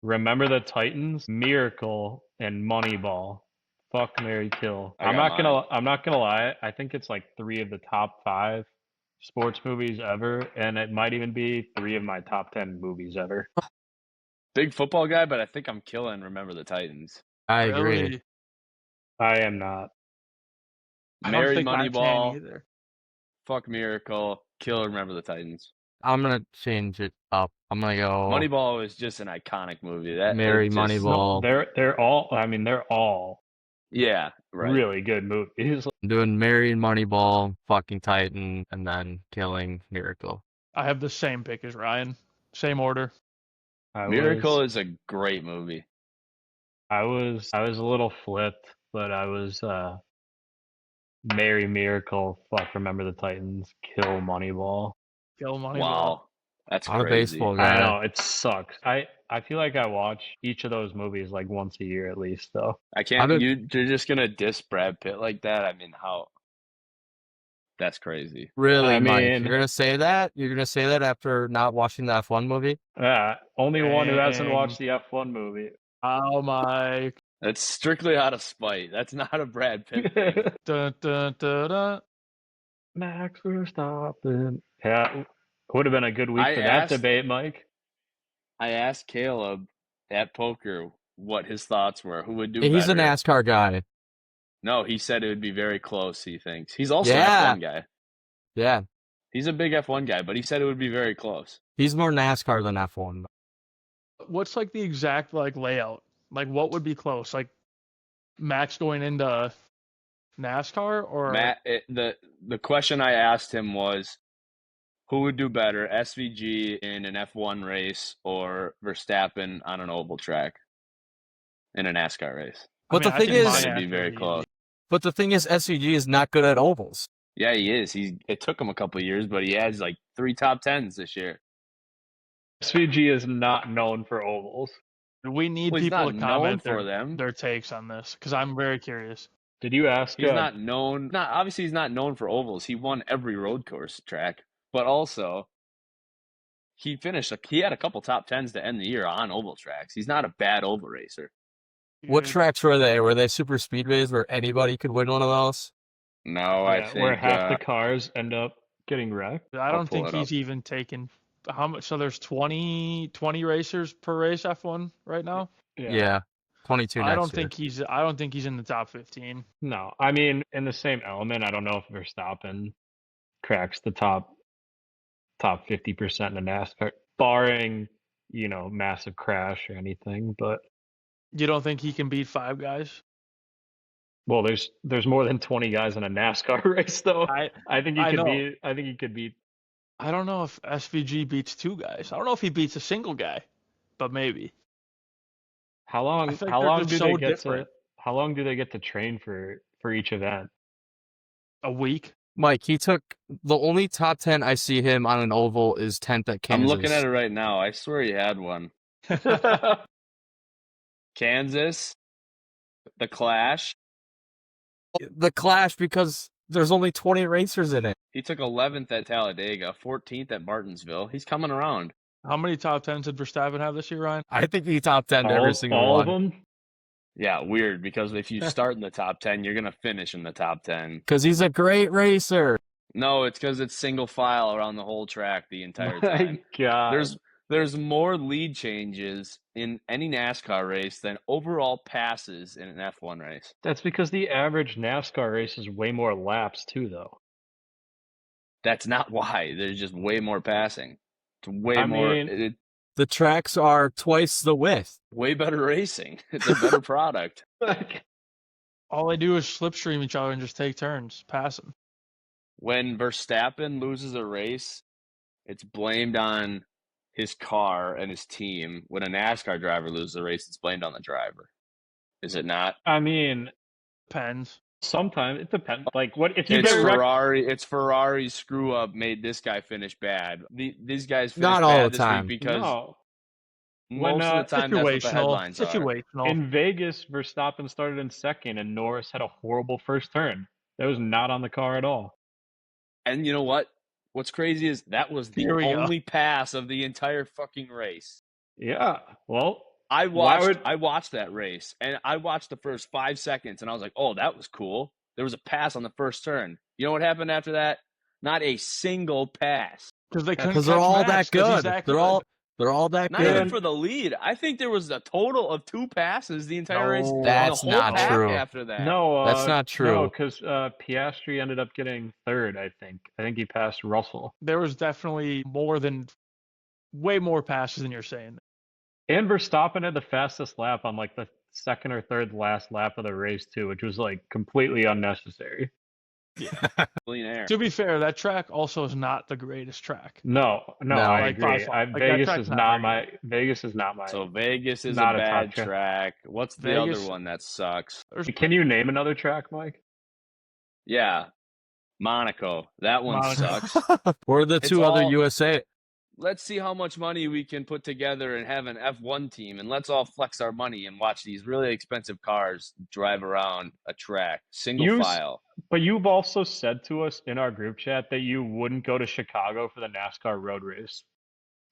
Remember the Titans, Miracle, and Moneyball. Fuck, marry, kill. I got I'm not gonna lie. I think it's like 3 of the top 5 sports movies ever, and it might even be 3 of my top 10 movies ever. Big football guy, but I think I'm killing Remember the Titans. I agree. Really? I am not. I don't Marry think I can Moneyball, either. fuck Miracle, kill Remember the Titans. I'm gonna change it up. I'm gonna go Moneyball is just an iconic movie. That Marry it just- Moneyball. They're all. I mean, they're all Yeah, right. really good movies. I'm doing Marry Moneyball, fucking Titan, and then killing Miracle. I have the same pick as Ryan. Same order. Miracle is a great movie. I was a little flipped, but I was marry Miracle, fuck Remember the Titans, kill Moneyball. Kill Moneyball. Wow, that's I'm a crazy. baseball I guy. know it sucks. I feel like I watch each of those movies like once a year at least, though. I can't. I'm a- You're just gonna diss Brad Pitt like that? I mean, how? That's crazy. Really, I Mike? mean- You're gonna say that? You're gonna say that after not watching the F1 movie? Only one who hasn't Dang. watched the F1 movie. Oh my. That's strictly out of spite. That's not a Brad Pitt thing. Dun, dun, dun, dun. Max Verstappen. Yeah, would have been a good week I for asked- that debate, Mike. I asked Caleb at poker what his thoughts were. Who would do He's a better? NASCAR guy. No, he said it would be very close, he thinks. He's also Yeah. an F1 guy. Yeah, He's a big F1 guy, but he said it would be very close. he's more NASCAR than F1. What's like the exact like layout? Like what would be close? Like Max going into NASCAR or Matt, the question I asked him was, who would do better, SVG in an F1 race or Verstappen on an oval track in a NASCAR race? But the I thing think is- my It'd be answer very would close. But the thing is, SVG is not good at ovals. Yeah, he is. It took him a couple of years, but he has like 3 top 10s this year. SVG is not known for ovals. We need Well, he's people not to known comment for them. their takes on this because I'm very curious. Did you ask? He's not known. Obviously, he's not known for ovals. He won every road course track, but also he finished. He had a couple top 10s to end the year on oval tracks. He's not a bad oval racer. What Dude, tracks were they? Were they super speedways where anybody could win one of those? No, I Yeah, think where half the cars end up getting wrecked. I I'll don't pull think it he's even taken how much. So there's 20 racers per race F1 right now. Yeah. 22 I next don't year. think he's in the top 15. No, I mean in the same element, I don't know if Verstappen cracks the top 50% in NASCAR, barring massive crash or anything. But You don't think he can beat 5 guys? well, there's more than 20 guys in a NASCAR race, though. I think he I could know. beat. I think he could beat. I don't know if SVG beats 2 guys. I don't know if he beats a single guy, but maybe. How I long? feel like How they're long just do so they get different. to? How long do they get to train for each event? A week. Mike, he took the only top 10 I see him on an oval is 10th at Kansas. I'm looking at it right now. I swear he had one. Kansas, the Clash. The Clash, because there's only 20 racers in it. He took 11th at Talladega, 14th at Martinsville. He's coming around. How many top 10s did Verstappen have this year, Ryan? I think he top 10 every single all one. of them. Yeah, weird, because if you start in the top 10, you're going to finish in the top 10. Because he's a great racer. No, it's because it's single file around the whole track the entire My time. God. There's more lead changes in any NASCAR race than overall passes in an F1 race. That's because the average NASCAR race is way more laps too, though. That's not why. There's just way more passing. It's way I more. mean- The tracks are twice the width. Way better racing. It's a better product. All they do is slipstream each other and just take turns, pass them. When Verstappen loses a race, it's blamed on his car and his team. When a NASCAR driver loses a race, it's blamed on the driver. Is it not? I mean, Depends. sometimes it depends. Like, what if you It's get wrecked? Ferrari. It's Ferrari's screw up made this guy finish bad. These guys finished Not all bad the this time. week because No. most of the time that's what the headlines are. Situational. In Vegas, Verstappen started in second, and Norris had a horrible first turn. That was not on the car at all. And you know what? What's crazy is that was the Here we go. only pass of the entire fucking race. Yeah. Well, I Why watched would- I watched that race, and I watched the first 5 seconds, and I was like, "Oh, that was cool." There was a pass on the first turn. You know what happened after that? Not a single pass. Because they couldn't Because they're catch all Max that 'cause he's good. that They're all that Not good. even for the lead. I think there was a total of 2 passes the entire race. No. and That's the whole not pack true. After that, no, That's not true. No, because Piastri ended up getting third. I think he passed Russell. There was definitely way more passes than you're saying. And Verstappen had the fastest lap on like the second or third last lap of the race too, which was like completely unnecessary. millionaire. To be fair, that track also is not the greatest track. No, No, I like, agree. by far. Like, that Vegas track's is not not very my Vegas is not my. So Vegas is Not a a top bad track. track. What's the Vegas- other one that sucks? Can you name another track, Mike? Yeah, Monaco. That one Monaco. sucks. Or the It's two other all- USA. Let's see how much money we can put together and have an F1 team, and let's all flex our money and watch these really expensive cars drive around a track, single file. But you've also said to us in our group chat that you wouldn't go to Chicago for the NASCAR road race.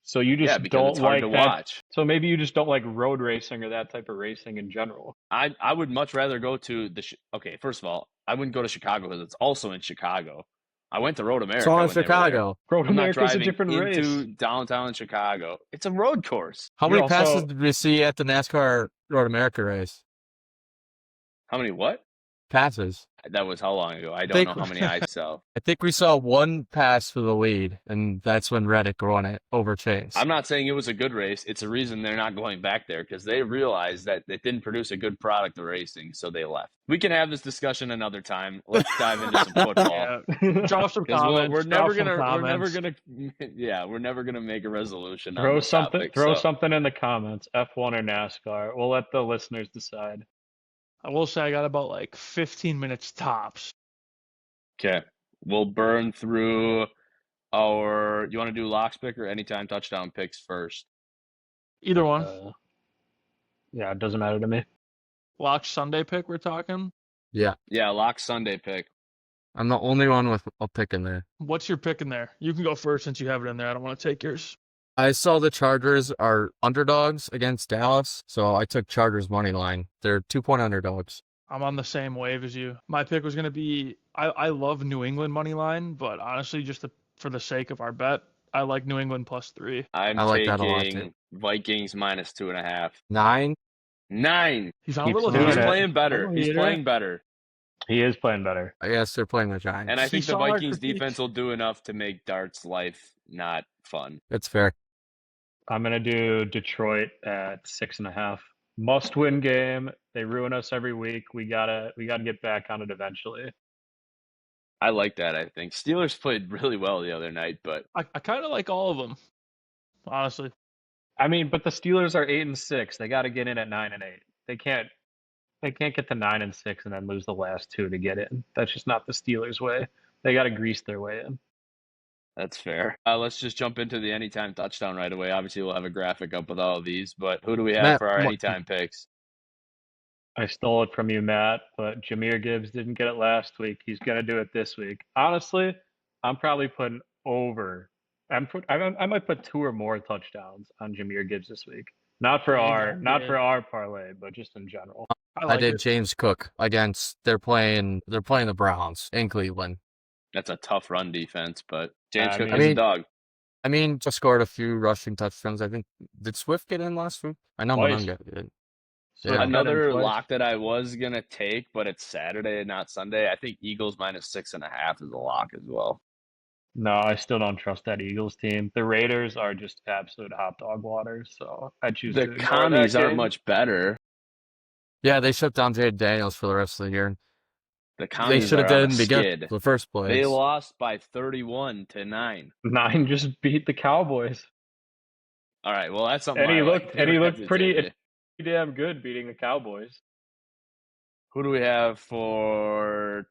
So you just Yeah, because don't it's hard like to that. watch. So maybe you just don't like road racing or that type of racing in general. I would much rather go to okay, first of all, I wouldn't go to Chicago because it's also in Chicago. I went to Road America. It's all in when they were there. Chicago. Road I'm not America's a driving different into race. downtown Chicago. It's a road course. How You're many passes also- did we see at the NASCAR Road America race? How many what? Passes. That was how long ago? I don't Think- know how many I saw. I think we saw one pass for the lead, and that's when Reddick won it over Chase. I'm not saying it was a good race. It's a reason they're not going back there because they realized that it didn't produce a good product of racing, so they left. We can have this discussion another time. Let's dive into some football. Yeah. Drop some Because comments. we're drop never some gonna, comments. we're never gonna make a resolution. on Throw this something. topic, Throw so- something in the comments. F1 or NASCAR. We'll let the listeners decide. I will say I got about like 15 minutes tops. Okay, we'll burn through our. You want to do locks pick or anytime touchdown picks first? Either one. Yeah, it doesn't matter to me. Lock Sunday pick we're talking. Yeah, Yeah, lock Sunday pick. I'm the only one with a pick in there. What's your pick in there? You can go first since you have it in there. I don't want to take yours. I saw the Chargers are underdogs against Dallas, so I took Chargers money line. They're 2-point underdogs. I'm on the same wave as you. My pick was going to be I love New England money line, but honestly, just for the sake of our bet, I like New England +3. I'm I like that a lot, taking too. Vikings -2.5. 9? 9. He's on a Keeps little doing He's it. heater. playing better. Little He's heater. playing better. He is playing better. I guess they're playing the Giants. And I He think the saw our Vikings critique. defense will do enough to make Dart's life not fun. That's fair. I'm gonna do Detroit at 6.5. Must-win game. They ruin us every week. We gotta get back on it eventually. I like that, I think. Steelers played really well the other night, but I kind of like all of them, honestly. I mean, but the Steelers are 8-6. They got to get in at 9-8. They can't get to 9-6 and then lose the last two to get in. That's just not the Steelers' way. They got to grease their way in. that's fair. Let's just jump into the anytime touchdown right away. Obviously, we'll have a graphic up with all of these, but who do we have Matt, for our what- anytime picks? I stole it from you, Matt, but Jahmyr Gibbs didn't get it last week. He's gonna do it this week. Honestly, I'm probably putting over. I might put 2 or more touchdowns on Jahmyr Gibbs this week. Not for our parlay, but just in general. I I like did it. James Cook against they're playing the Browns in Cleveland. That's a tough run defense, but James I Cook mean- is a dog. I mean, just scored a few rushing touchdowns. I think did Swift get in last week? I know Twice. Monunga did. So Yeah. got in Another twice. lock that I was gonna take, but it's Saturday and not Sunday. I think Eagles minus 6.5 is a lock as well. No, I still don't trust that Eagles team. The Raiders are just absolute hot dog water, so I choose The to ignore commies that aren't game. much better. Yeah, they shut down Jay Daniels for the rest of the year. The They commies should are have on a done skid. the first place. They lost by 31-9. 9 just beat the Cowboys. All right, well that's something. And he I looked like. and he Never looked have to pretty take it. damn good beating the Cowboys. Who do we have for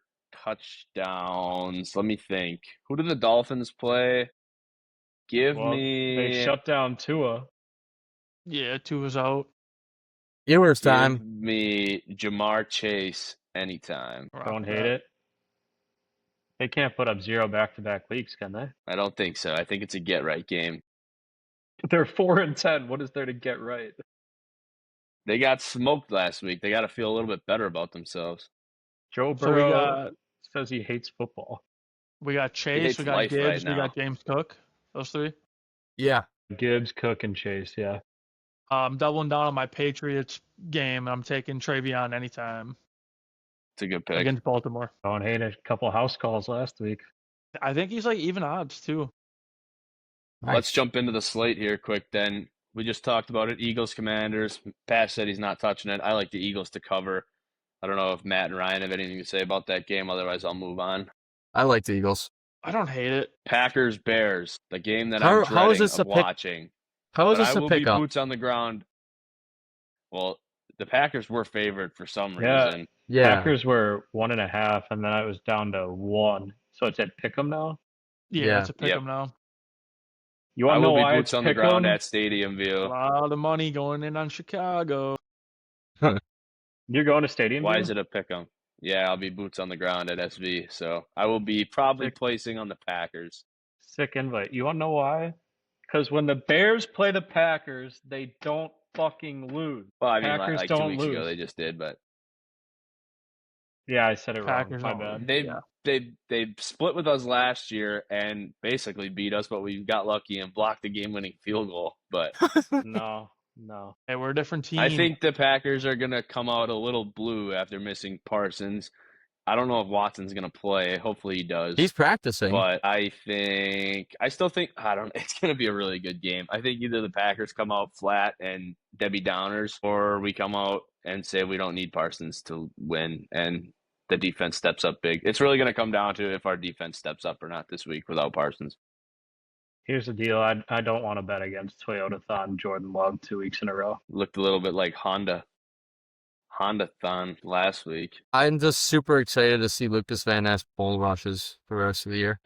touchdowns? Let me think. Who do the Dolphins play? Give Well, me. they shut down Tua. Yeah, 2 is out. Ewers Give time. me Jamar Chase anytime. Don't hate it. They can't put up 0 back-to-back weeks, can they? I don't think so. I think it's a get right game. They're 4-10. What is there to get right? They got smoked last week. They got to feel a little bit better about themselves. Joe So we Burrow got says he hates football. Chase, hates we got life Gibbs, right we now. got James Cook. Those 3. Yeah. Gibbs, Cook, and Chase, yeah. I'm doubling down on my Patriots game. I'm taking Travion anytime It's a good pick. against Baltimore. Don't hate it. A couple house calls last week. I think he's like even odds too. Nice. Let's jump into the slate here quick then. We just talked about it. Eagles, Commanders. Pat said he's not touching it. I like the Eagles to cover. I don't know if Matt and Ryan have anything to say about that game. Otherwise, I'll move on. I like the Eagles. I don't hate it. Packers, Bears. The game that How I'm is dreading this of a pick- watching. How is But this I a will be pickup? boots on the ground. Well, the Packers were favored for some Yeah. reason. Yeah. Packers were 1.5, and then I was down to 1. So it's at Pick'em now. Yeah, Yeah. it's a pick 'em now. You I want to know will be why boots it's on the Pick'em? ground at Stadium A View. lot of money going in on Chicago. You're going to Stadium Why View? is it a pick 'em? Yeah, I'll be boots on the ground at SV. So I will be probably Sick. placing on the Packers. Sick invite. You want to know why? Because when the Bears play the Packers, they don't fucking lose. Well, I mean, Packers like 2 don't weeks ago lose. they just did, but Yeah, I said it Packers wrong. My don't bad. lose. they split with us last year and basically beat us, but we got lucky and blocked the game-winning field goal. But No. Hey, we're a different team. I think the Packers are gonna come out a little blue after missing Parsons. I don't know if Watson's gonna play. Hopefully he does. He's practicing. But I still think, I don't know, it's going to be a really good game. I think either the Packers come out flat and Debbie Downers, or we come out and say we don't need Parsons to win and the defense steps up big. It's really going to come down to if our defense steps up or not this week without Parsons. Here's the deal. I don't want to bet against Toyota-thon Jordan Love 2 weeks in a row. Looked a little bit like Honda-thon last week. I'm just super excited to see Lucas Van Ness bull rushes for the rest of the year.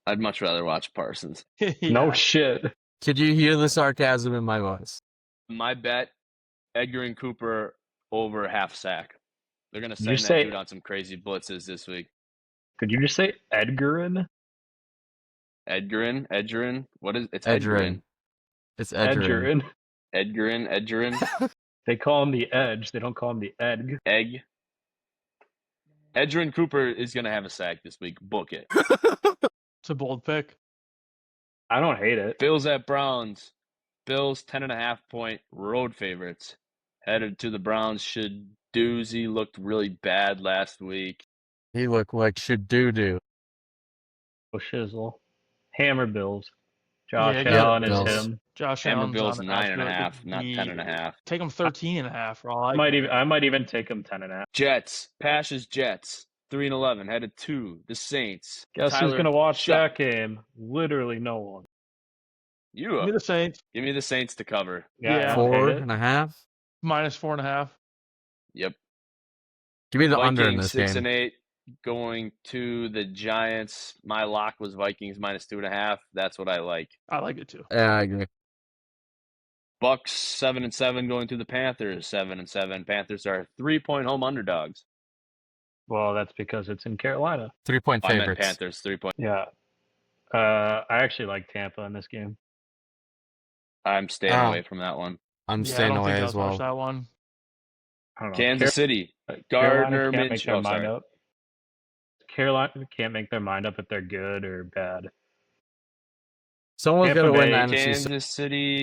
I'd much rather watch Parsons. Yeah. No shit. Could you hear the sarcasm in my voice? My bet, Edgar and Cooper over half sack. They're going to send that say- dude on some crazy blitzes this week. Could you just say Edgarin? Edgerin. What is it's Edgerin. It's Edgerin. Edgerin. They call him the Edge. They don't call him the Edg. Egg. Edgerin Cooper is going to have a sack this week. Book it. It's a bold pick. I don't hate it. Bills at Browns. Bills 10.5 point road favorites headed to the Browns. Shadoozy looked really bad last week. He looked like should do. Oh, shizzle. Hammer Bills. Yeah, Josh give Allen it is Bills. him. Josh Hammer Allen's Bills on an 9.5, not 10.5. Take him 13.5 for all I I might even take him 10.5. Jets, Pash's Jets, 3-11, headed to the Saints. Guess who's Tyler gonna watch Shuck. that game? Literally no one. You Give me up. the Saints. Give me the Saints to cover. Yeah, I Yeah. don't hate it. 4.5. -4.5. Yep. Give me the under in Vikings this 6 game. and 8 going to the Giants. My lock was Vikings -2.5. That's what I like. I like it too. Yeah, I agree. Bucks 7 and 7 going to the Panthers 7 and 7. Panthers are 3-point home underdogs. Well, that's because it's in Carolina. 3-point I meant favorites. Panthers 3-point. Yeah. I actually like Tampa in this game. I'm staying away from that one. I'm Yeah, I staying don't away think as I'll touch well. that one. I don't know. Kansas City. Carolina Gardner can't make their Minshew. mind up. Carolina can't make their mind up if they're good or bad. Someone's Tampa got to win Bay, the NFC Kansas City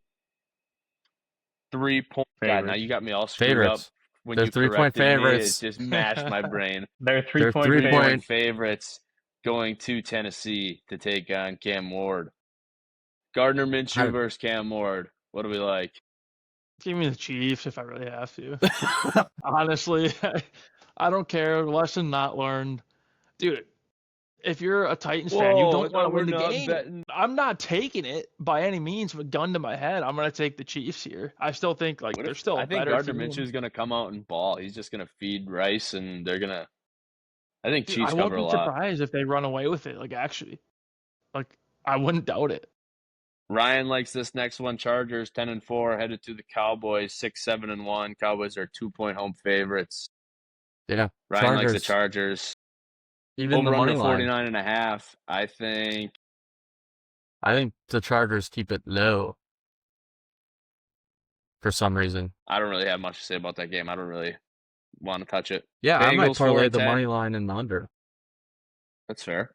3-point. God, now favorites. you got me all screwed up. favorites. When They're you 3-point corrected me, it favorites. just mashed my brain. They're They're three-point 3-point. favorites. Favorites going to Tennessee to take on Cam Ward. Gardner Minshew versus Cam Ward. What do we like? Give me the Chiefs if I really have to. Honestly, I don't care. Lesson not learned. Dude, if you're a Titans fan, you don't want to win the game. Betting. I'm not taking it by any means, but gun to my head, I'm going to take the Chiefs here. I still think they're still I think better Gardner team. Minshew is going to come out and ball. He's just going to feed Rice, and they're going to – I think Dude, Chiefs I won't cover a be lot. surprised if they run away with it, actually. I wouldn't doubt it. Ryan likes this next one. Chargers 10-4, headed to the Cowboys 6-7-1. Cowboys are 2-point home favorites. Yeah. Ryan likes the Chargers. Even Over the money under line. 49.5. I think the Chargers keep it low for some reason. I don't really have much to say about that game. I don't really want to touch it. Yeah, I might Bengals parlay the 4-10. money line in the under. That's fair.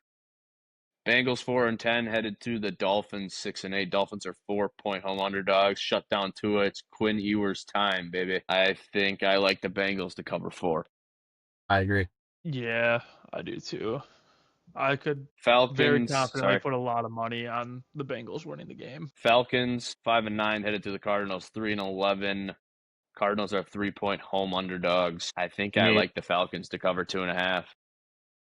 Bengals 4-10 headed to the Dolphins 6-8. Dolphins are 4-point home underdogs. Shut down Tua. It's Quinn Ewers' time, baby. I think I like the Bengals to cover 4. I agree. Yeah, I do too. I could Falcons very confidently put a lot of money on the Bengals winning the game. Falcons 5-9 headed to the Cardinals 3-11. Cardinals are 3-point home underdogs. I think I like the Falcons to cover 2.5.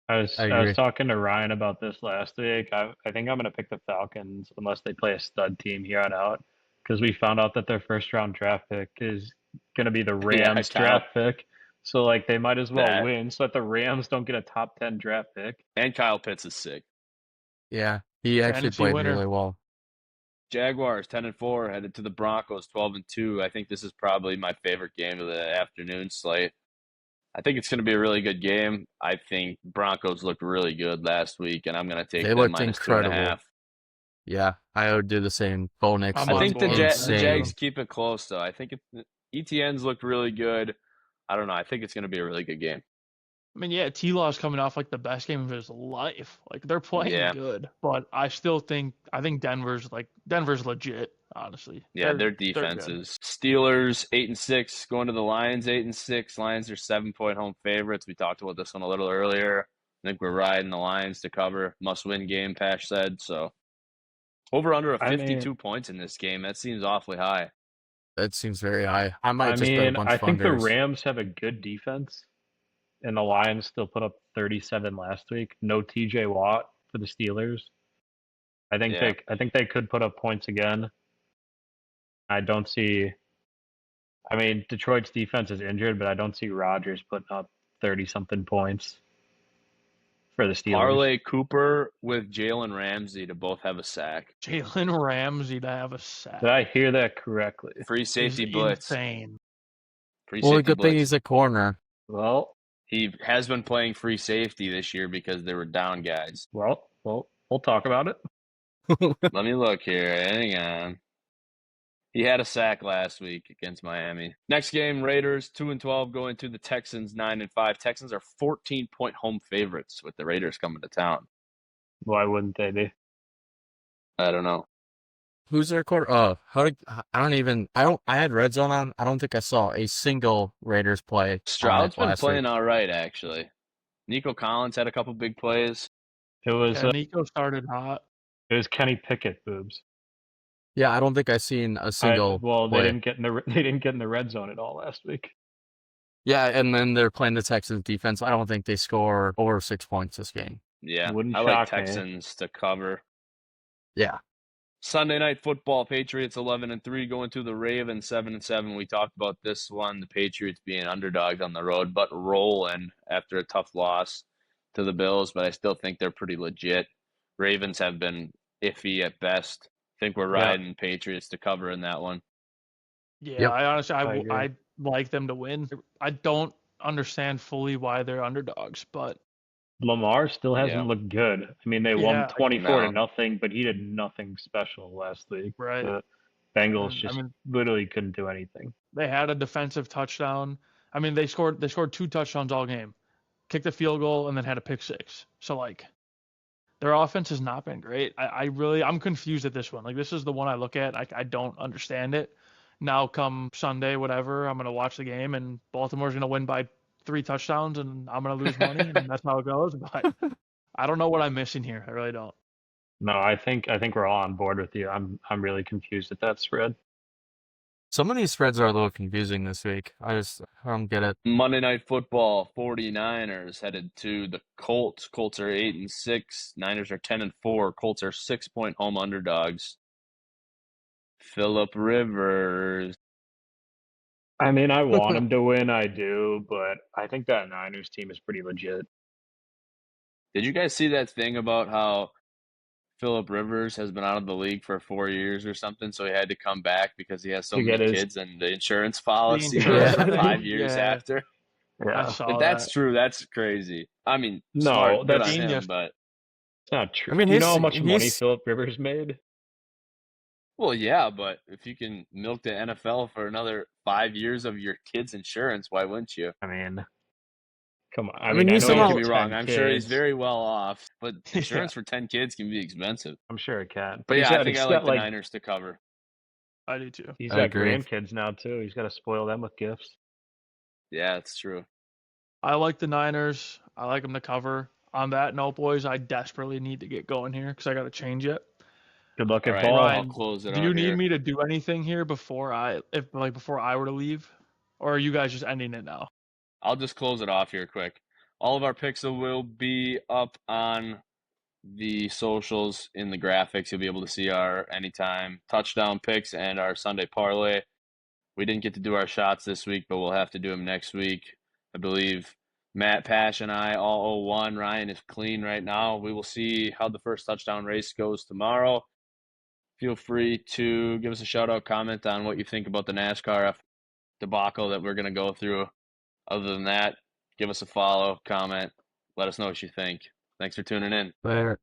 I was talking to Ryan about this last week. I think I'm gonna pick the Falcons unless they play a stud team here on out, because we found out that their first round draft pick is gonna be the Rams draft pick. So they might as well win so that the Rams don't get a top 10 draft pick. And Kyle Pitts is sick. Yeah, he actually played really well. Jaguars 10-4 headed to the Broncos 12-2. I think this is probably my favorite game of the afternoon slate. I think it's going to be a really good game. I think Broncos looked really good last week, and I'm going to take them -2.5. Yeah, I would do the same. Bo Nix. I think the Jags keep it close, though. I think ETN's looked really good. I don't know. I think it's going to be a really good game. I mean, yeah, T-Law's coming off the best game of his life. They're playing good, but I think Denver's legit, honestly. Yeah, their defenses. Steelers 8-6 going to the Lions 8-6. Lions are 7-point home favorites. We talked about this one a little earlier. I think we're riding the Lions to cover. Must-win game, Pash said. So over under 52 points in this game. That seems awfully high. That seems very high. I might just bet a bunch of I think the unders. Rams have a good defense, and the Lions still put up 37 last week. No TJ Watt for the Steelers. I think they could put up points again. I don't see. I mean, Detroit's defense is injured, but I don't see Rodgers putting up 30-something points for the Steelers. Parlay Cooper with Jalen Ramsey to both have a sack. Jalen Ramsey to have a sack. Did I hear that correctly? Free safety blitz. Insane. Well, good thing he's a corner. Well, he has been playing free safety this year because they were down guys. Well, we'll talk about it. Let me look here. Hang on. He had a sack last week against Miami. Next game, Raiders 2-12 going to the Texans 9-5. Texans are 14-point home favorites with the Raiders coming to town. Why wouldn't they be? I don't know. Who's their quarter? I had red zone on. I don't think I saw a single Raiders play on it Stroud's been last playing week. all right, actually. Nico Collins had a couple big plays. It was Yeah, Nico started hot. it was Kenny Pickett boobs. Yeah, I don't think I seen a single They play. didn't get in the red zone at all last week. Yeah, and then they're playing the Texans defense. I don't think they score over 6 points this game. Yeah, Wouldn't I like shock me. Texans to cover. Yeah. Sunday night football, Patriots 11-3 going to the Ravens 7-7. We talked about this one, the Patriots being underdogs on the road, but rolling after a tough loss to the Bills. But I still think they're pretty legit. Ravens have been iffy at best. I think we're riding Patriots to cover in that one. Yeah, Yep. I honestly, agree. I like them to win. I don't understand fully why they're underdogs, but Lamar still hasn't Yeah. looked good. I mean, they won Yeah, 24-0, but he did nothing special last week. right. The Bengals And, just literally couldn't do anything. they had a defensive touchdown. I mean, they scored 2 touchdowns all game, kicked a field goal, and then had a pick six. So like, their offense has not been great. I'm confused at this one. Like, this is the one I look at. I don't understand it. Now come Sunday, whatever, I'm gonna watch the game, and Baltimore's gonna win by 3 touchdowns, and I'm gonna lose money, and that's how it goes. But I don't know what I'm missing here. I really don't. No, I think we're all on board with you. I'm really confused at that spread. Some of these spreads are a little confusing this week. I don't get it. Monday Night Football, 49ers headed to the Colts. Colts are 8-6. Niners are 10-4. Colts are 6-point home underdogs. Phillip Rivers. I mean, I want him to win, I do, but I think that Niners team is pretty legit. Did you guys see that thing about how Phillip Rivers has been out of the league for 4 years or something, so he had to come back because he has so To get many his- kids and the insurance policy insurance runs out thing, 5 years yeah. after? Yeah, I saw If that's that. true, that's crazy. I mean, No, smart, good that's on him, genius. but it's not true. I mean, you know how he's- much money he's- Phillip Rivers made? well, yeah, but if you can milk the NFL for another 5 years of your kid's insurance, why wouldn't you? I mean, come on. I mean, I he's know Don't somehow- get has me wrong. 10 I'm sure he's kids. very well off, but Yeah. insurance for 10 kids can be expensive. I'm sure it can. But he's yeah, I got- think he's I like got, the Niners to cover. I do too. He's I got agree. grandkids now too. He's got to spoil them with gifts. Yeah, it's true. I like the Niners. I like them to cover. On that note, boys, I desperately need to get going here because I got to change it. Good luck All at right, ball. I'll Ryan, close it Do out you need here. me to do anything here before I were to leave, or are you guys just ending it now? I'll just close it off here quick. All of our picks will be up on the socials in the graphics. You'll be able to see our anytime touchdown picks and our Sunday parlay. We didn't get to do our shots this week, but we'll have to do them next week. I believe Matt, Pash, and I all 0-1. Ryan is clean right now. We will see how the first touchdown race goes tomorrow. Feel free to give us a shout out, comment on what you think about the NASCAR debacle that we're going to go through. Other than that, give us a follow, comment, let us know what you think. Thanks for tuning in. Later.